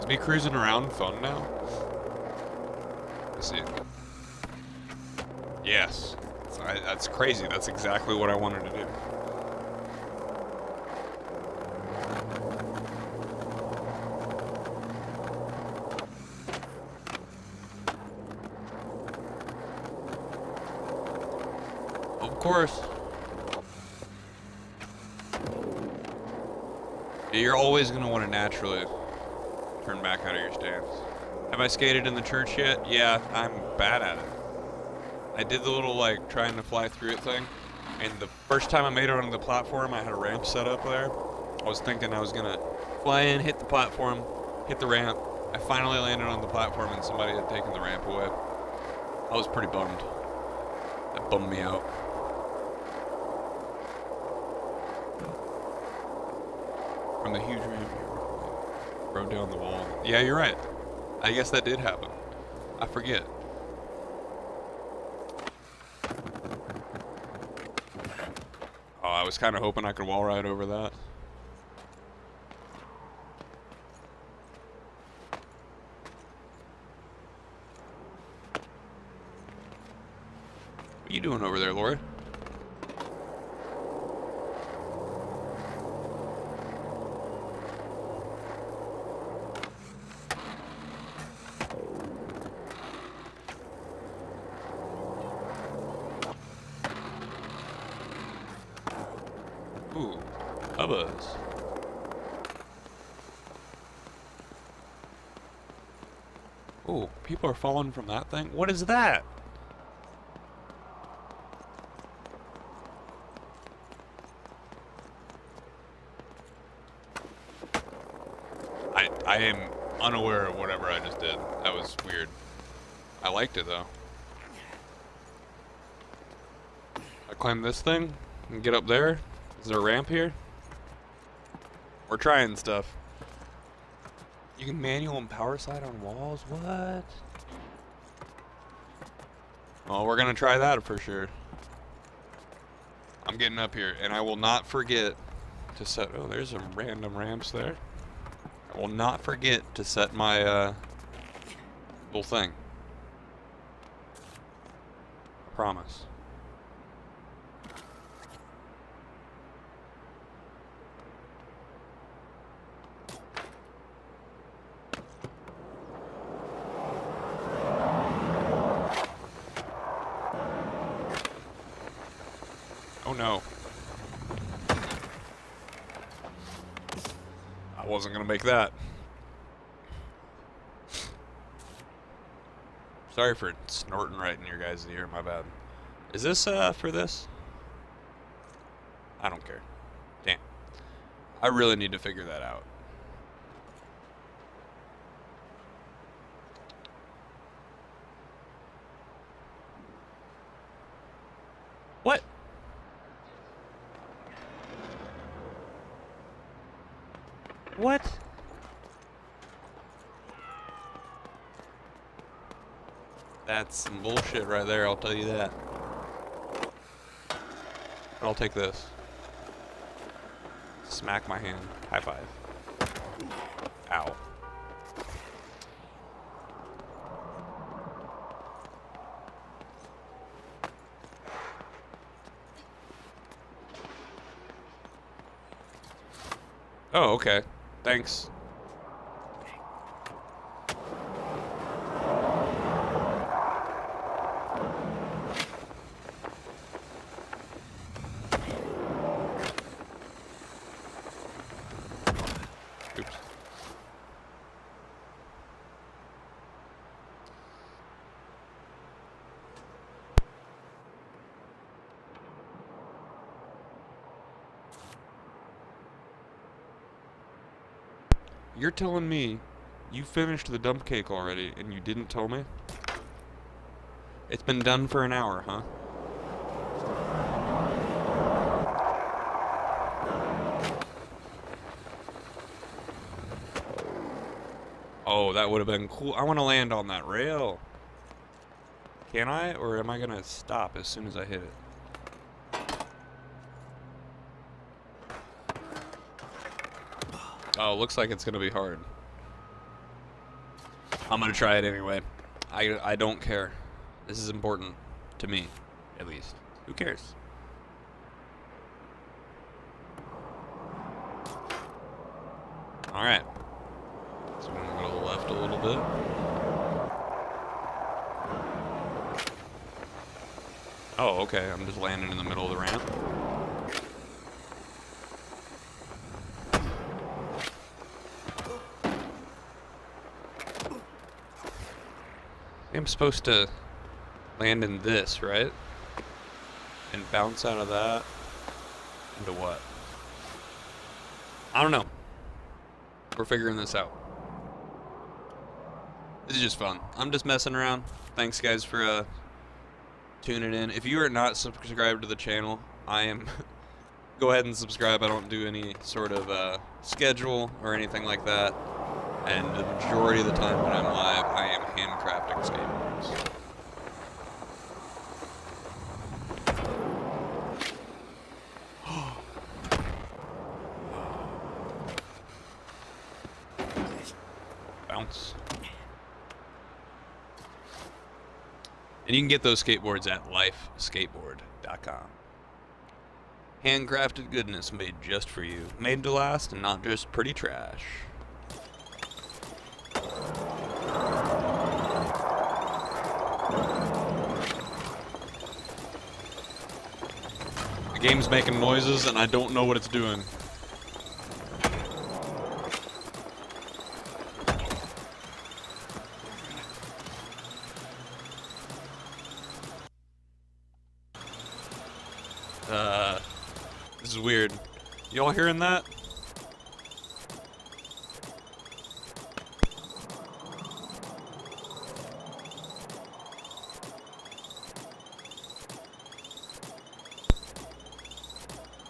Is me cruising around fun now? Let's see. Yes. That's crazy. That's exactly what I wanted to do. Of course. You're always going to want to naturally turn back out of your stance. Have I skated in the church yet? Yeah, I'm bad at it. I did the little, like, trying to fly through it thing, and the first time I made it on the platform, I had a ramp set up there. I was thinking I was going to fly in, hit the platform, hit the ramp. I finally landed on the platform, and somebody had taken the ramp away. I was pretty bummed. That bummed me out. From the huge ramp here, rode down the wall. Yeah, you're right. I guess that did happen. I forget. Oh, I was kind of hoping I could wall ride over that. What are you doing over there, Lori? Ooh, hubbas. Ooh, people are falling from that thing? What is that? I am unaware of whatever I just did. That was weird. I liked it though. I climb this thing and get up there. Is there a ramp here? We're trying stuff. You can manual and power slide on walls? What? Well, we're gonna try that for sure. I'm getting up here, and I will not forget to set... Oh, there's some random ramps there. I will not forget to set my little thing. I promise. Oh no. I wasn't gonna make that. Sorry for snorting right in your guys' ear, my bad. Is this for this? I don't care. Damn. I really need to figure that out. What? What? That's some bullshit right there, I'll tell you that. I'll take this. Smack my hand. High five. Ow. Oh, okay. Thanks. Oops. You're telling me you finished the dump cake already and you didn't tell me? It's been done for an hour, huh? Oh, that would have been cool. I want to land on that rail. Can I? Or am I going to stop as soon as I hit it? Oh, looks like it's going to be hard. I'm gonna try it anyway. I don't care. This is important to me, at least. Who cares? All right. So I'm gonna go to the left a little bit. Oh, okay. I'm just landing in the middle of the ramp. I'm supposed to land in this, right? And bounce out of that into what? I don't know. We're figuring this out. This is just fun. I'm just messing around. Thanks, guys, for tuning in. If you are not subscribed to the channel, I am. Go ahead and subscribe. I don't do any sort of schedule or anything like that. And the majority of the time when I'm live, I am handcrafting skateboards. Bounce. And you can get those skateboards at lifeskateboard.com. Handcrafted goodness made just for you. Made to last and not just pretty trash. The game's making noises and I don't know what it's doing. This is weird. Y'all hearing that?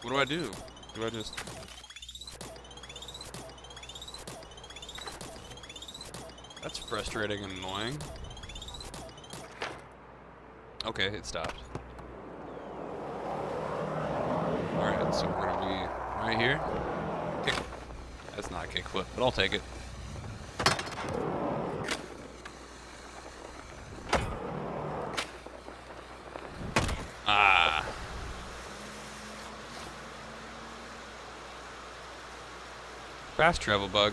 What do I do? Do I just... That's frustrating and annoying. Okay, it stopped. Alright, so we're gonna be right here. Kick. That's not a kickflip, but I'll take it. Ah. Fast travel bug.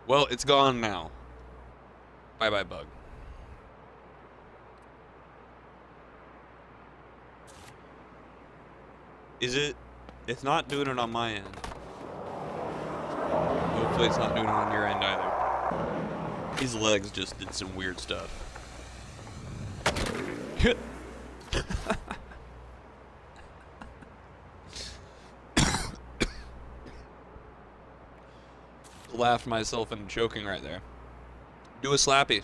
Well, it's gone now. Bye-bye, bug. Is it? It's not doing it on my end. Hopefully it's not doing it on your end either. These legs just did some weird stuff. Laughed myself into choking right there. Do a slappy.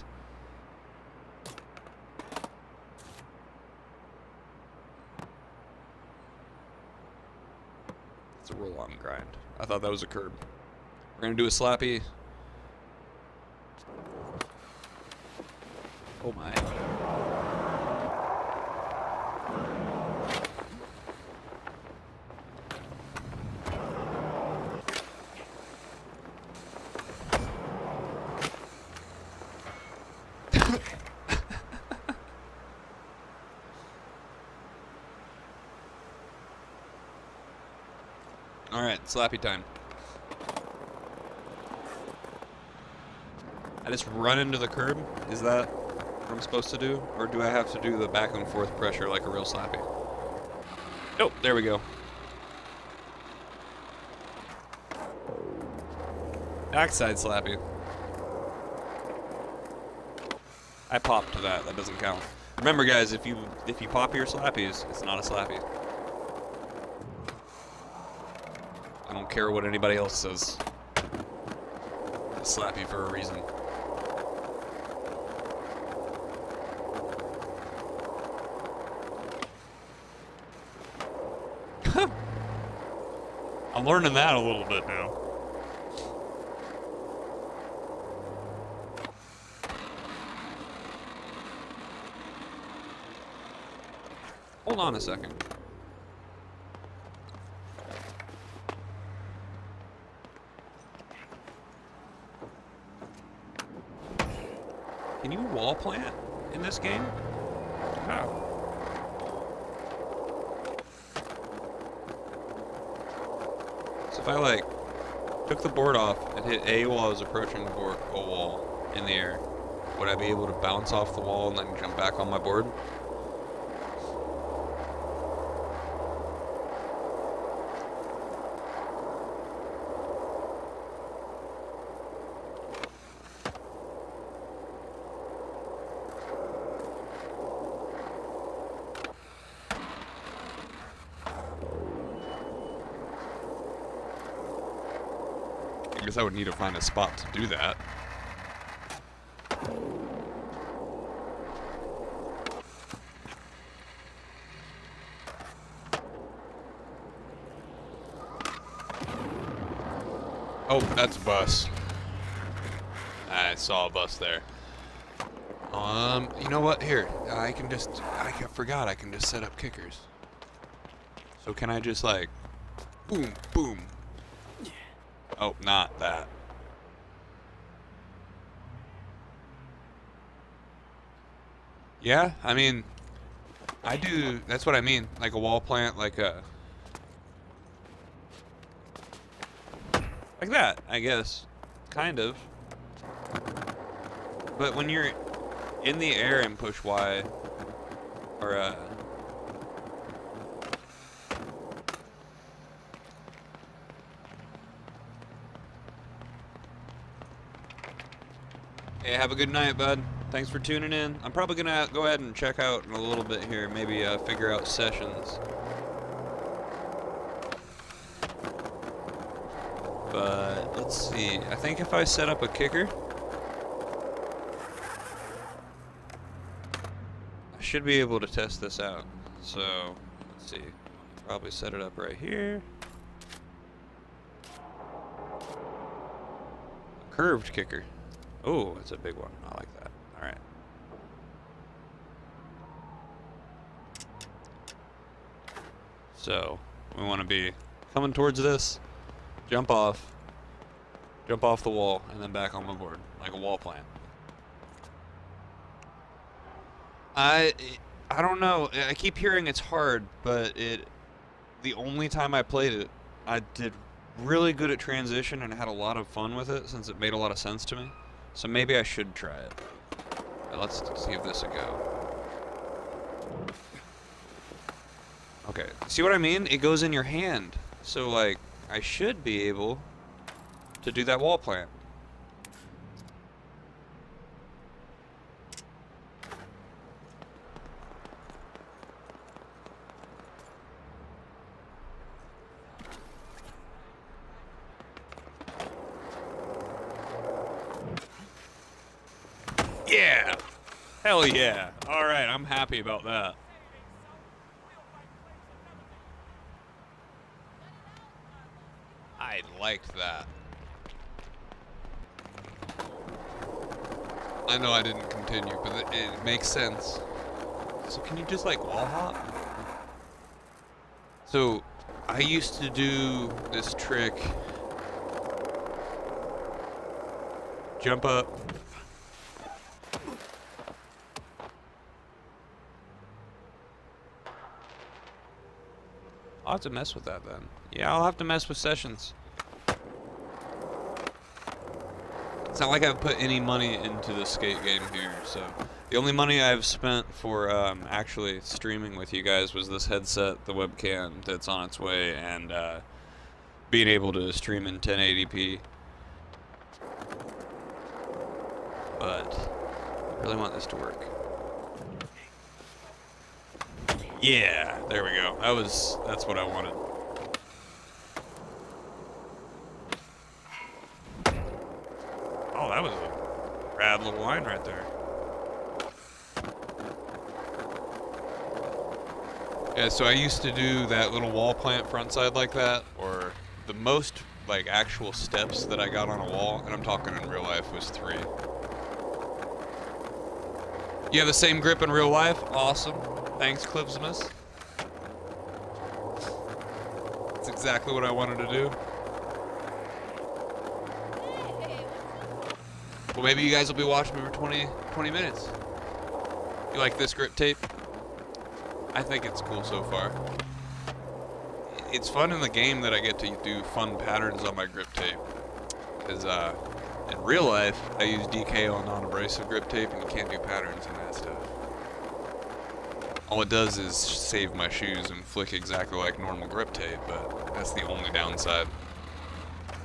It's a roll-on grind. I thought that was a curb. We're gonna do a slappy. Oh my. Alright, slappy time. I just run into the curb? Is that what I'm supposed to do? Or do I have to do the back and forth pressure like a real slappy? Nope, there we go. Backside slappy. I popped to that, that doesn't count. Remember guys, if you pop your slappies, it's not a slappy. I don't care what anybody else says. It's slappy for a reason. I'm learning that a little bit now. Hold on a second. wall plant in this game? How? So if I like took the board off and hit A while I was approaching the board, a wall in the air, would I be able to bounce off the wall and then jump back on my board? I guess I would need to find a spot to do that. Oh, that's a bus. I saw a bus there. You know what? Here, I forgot I can just set up kickers. So can I just like, boom, boom. Oh, not that. Yeah, I mean, I do, that's what I mean. Like a wall plant, like that, I guess. Kind of. But when you're in the air and push Y, or hey, have a good night, bud. Thanks for tuning in. I'm probably gonna go ahead and check out in a little bit here, maybe figure out sessions. But let's see. I think if I set up a kicker, I should be able to test this out. So let's see. Probably set it up right here. A curved kicker. Oh, it's a big one. I like that. All right. So we want to be coming towards this, jump off the wall, and then back on the board like a wall plant. I don't know. I keep hearing it's hard, but the only time I played it, I did really good at transition and had a lot of fun with it since it made a lot of sense to me. So maybe I should try it. Let's give this a go. Okay, see what I mean? It goes in your hand. So like, I should be able to do that wall plant. Yeah! Hell yeah! Alright, I'm happy about that. I liked that. I know I didn't continue, but it makes sense. So can you just like wall hop? So I used to do this trick. Jump up. I'll have to mess with that then. Yeah, I'll have to mess with sessions. It's not like I've put any money into the skate game here, so the only money I've spent for actually streaming with you guys was this headset, the webcam that's on its way, and being able to stream in 1080p. But I really want this to work. Yeah, there we go. That's what I wanted. Oh, that was a rad little line right there. Yeah, so I used to do that little wall plant frontside like that, or the most like actual steps that I got on a wall, and I'm talking in real life, was 3. You have the same grip in real life? Awesome. Thanks, Clipsimus. That's exactly what I wanted to do. Well, maybe you guys will be watching me for 20 minutes. You like this grip tape? I think it's cool so far. It's fun in the game that I get to do fun patterns on my grip tape. Because in real life, I use DKO non-abrasive grip tape, and you can't do patterns in that stuff. All it does is save my shoes and flick exactly like normal grip tape, but that's the only downside.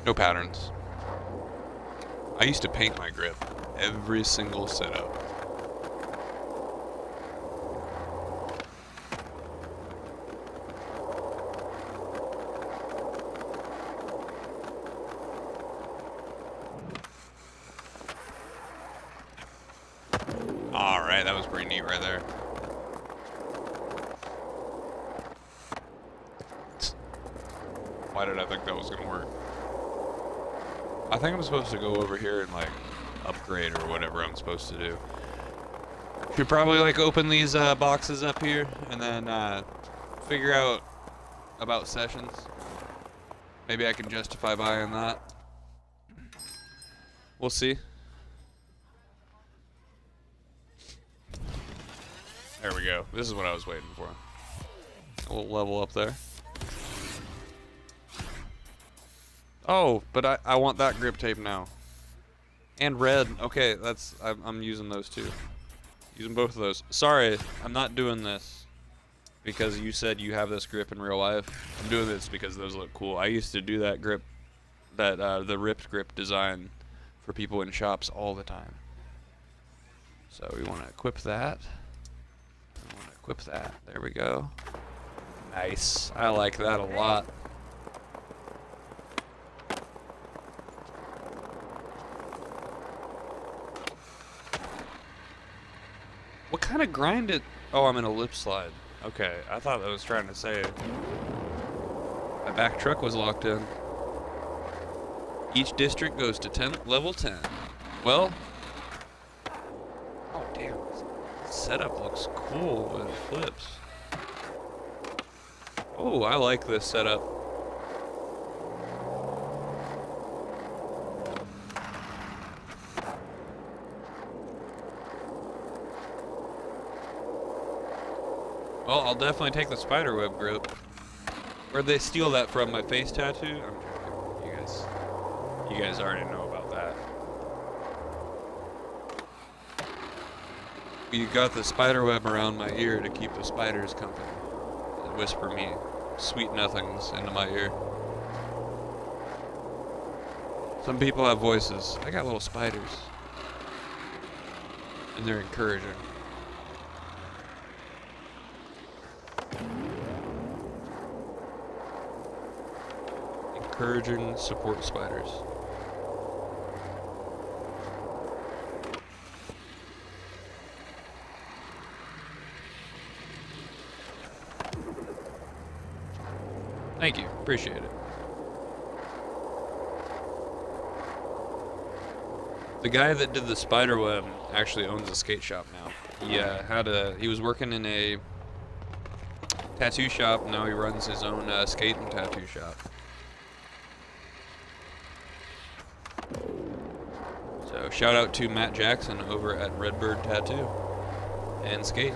No patterns. I used to paint my grip every single setup. Alright, that was pretty neat right there. Why did I think that was gonna work? I think I'm supposed to go over here and like upgrade or whatever I'm supposed to do. Should probably like open these boxes up here and then figure out about sessions. Maybe I can justify buying that. We'll see. There we go. This is what I was waiting for. A little level up there. Oh, but I want that grip tape now. And red. Okay, I'm using those too. Using both of those. Sorry, I'm not doing this because you said you have this grip in real life. I'm doing this because those look cool. I used to do that grip, the ripped grip design for people in shops all the time. So we want to equip that. We want to equip that. There we go. Nice. I like that a lot. What kind of grind it? Oh, I'm in a lip slide. Okay, I thought I was trying to say my back truck was locked in. Each district goes to level 10. Well, oh damn, this setup looks cool when it flips. Oh, I like this setup. Well, I'll definitely take the spiderweb grip. Where'd they steal that from? My face tattoo? I'm joking. You guys already know about that. You got the spiderweb around my ear to keep the spiders company. And whisper me sweet nothings into my ear. Some people have voices. I got little spiders. And they're encouraging. Encouraging support spiders. Thank you, appreciate it. The guy that did the spiderweb actually owns a skate shop now. He was working in a tattoo shop. Now he runs his own skate and tattoo shop. So shout out to Matt Jackson over at Redbird Tattoo and Skate.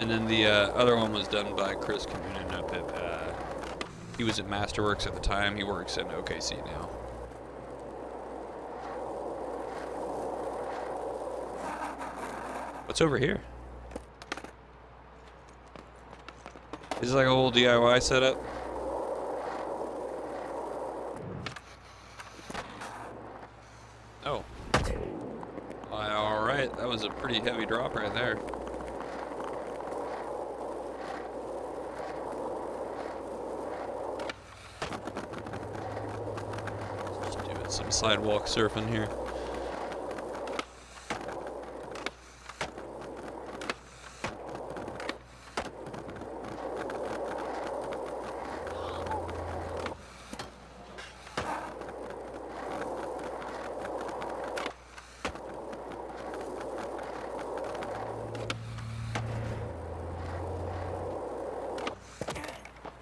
And then the other one was done by Chris Communin up at, he was at Masterworks at the time. He works in OKC now. What's over here? Is it like a whole DIY setup? Oh. Alright, that was a pretty heavy drop right there. Just doing some sidewalk surfing here.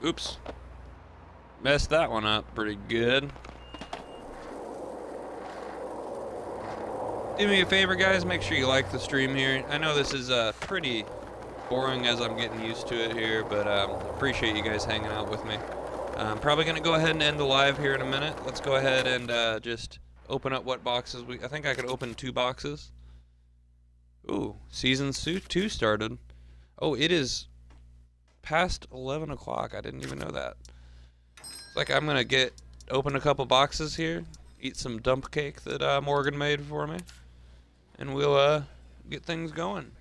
Oops. Messed that one up pretty good. Do me a favor, guys. Make sure you like the stream here. I know this is pretty boring as I'm getting used to it here, but appreciate you guys hanging out with me. I'm probably going to go ahead and end the live here in a minute. Let's go ahead and just open up what boxes I think I could open 2 boxes. Ooh, Season 2 started. Oh, it is past 11 o'clock. I didn't even know that. It's like I'm going to open a couple boxes here, eat some dump cake that Morgan made for me, and we'll get things going.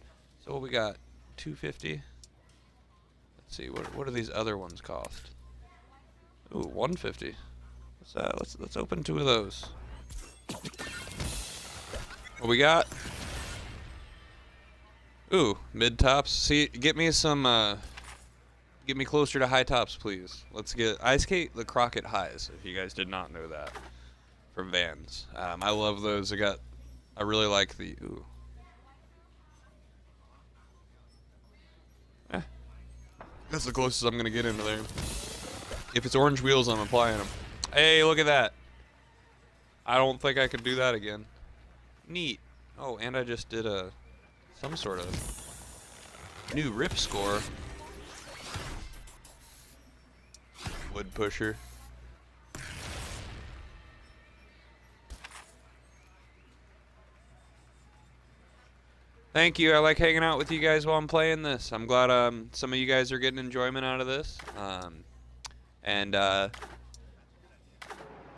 So what we got? 250. Let's see, what do these other ones cost? Ooh, 150. Let's open 2 of those. What we got? Ooh, mid tops. See, get me closer to high tops, please. I skate the Crockett highs, if you guys did not know that, from Vans. I love those. I really like the, ooh. That's the closest I'm gonna get into there. If it's orange wheels, I'm applying them. Hey, look at that. I don't think I could do that again. Neat. Oh, and I just did some sort of new rip score. Wood pusher. Thank you. I like hanging out with you guys while I'm playing this. I'm glad some of you guys are getting enjoyment out of this.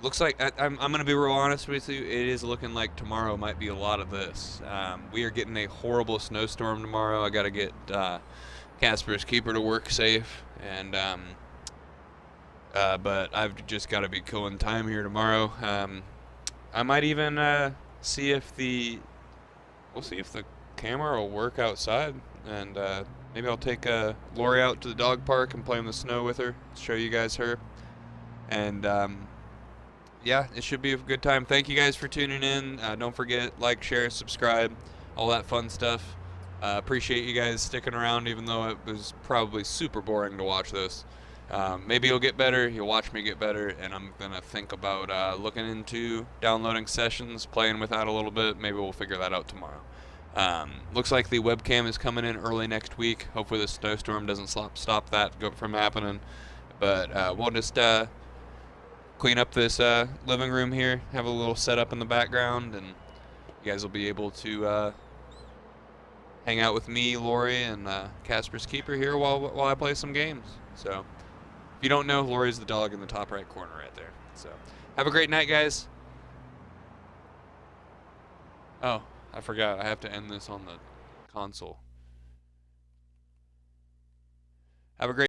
Looks like I'm gonna be real honest with you. It is looking like tomorrow might be a lot of this. We are getting a horrible snowstorm tomorrow. I gotta get Casper's keeper to work safe, and but I've just got to be killing time here tomorrow. I might even see if we'll see if the camera will work outside, and maybe I'll take Lori out to the dog park and play in the snow with her, show you guys her, and yeah, it should be a good time. Thank you guys for tuning in. Don't forget, like, share, subscribe, all that fun stuff. Appreciate you guys sticking around, even though it was probably super boring to watch this. Maybe you'll get better, you'll watch me get better, and I'm gonna think about looking into downloading sessions, playing with that a little bit. Maybe we'll figure that out tomorrow. Looks like the webcam is coming in early next week. Hopefully the snowstorm doesn't stop that from happening. But we'll just clean up this living room here, have a little setup in the background, and you guys will be able to hang out with me, Lori, and Casper's keeper here while I play some games. So if you don't know, Lori's the dog in the top right corner right there. So have a great night, guys. Oh, I forgot. I have to end this on the console. Have a great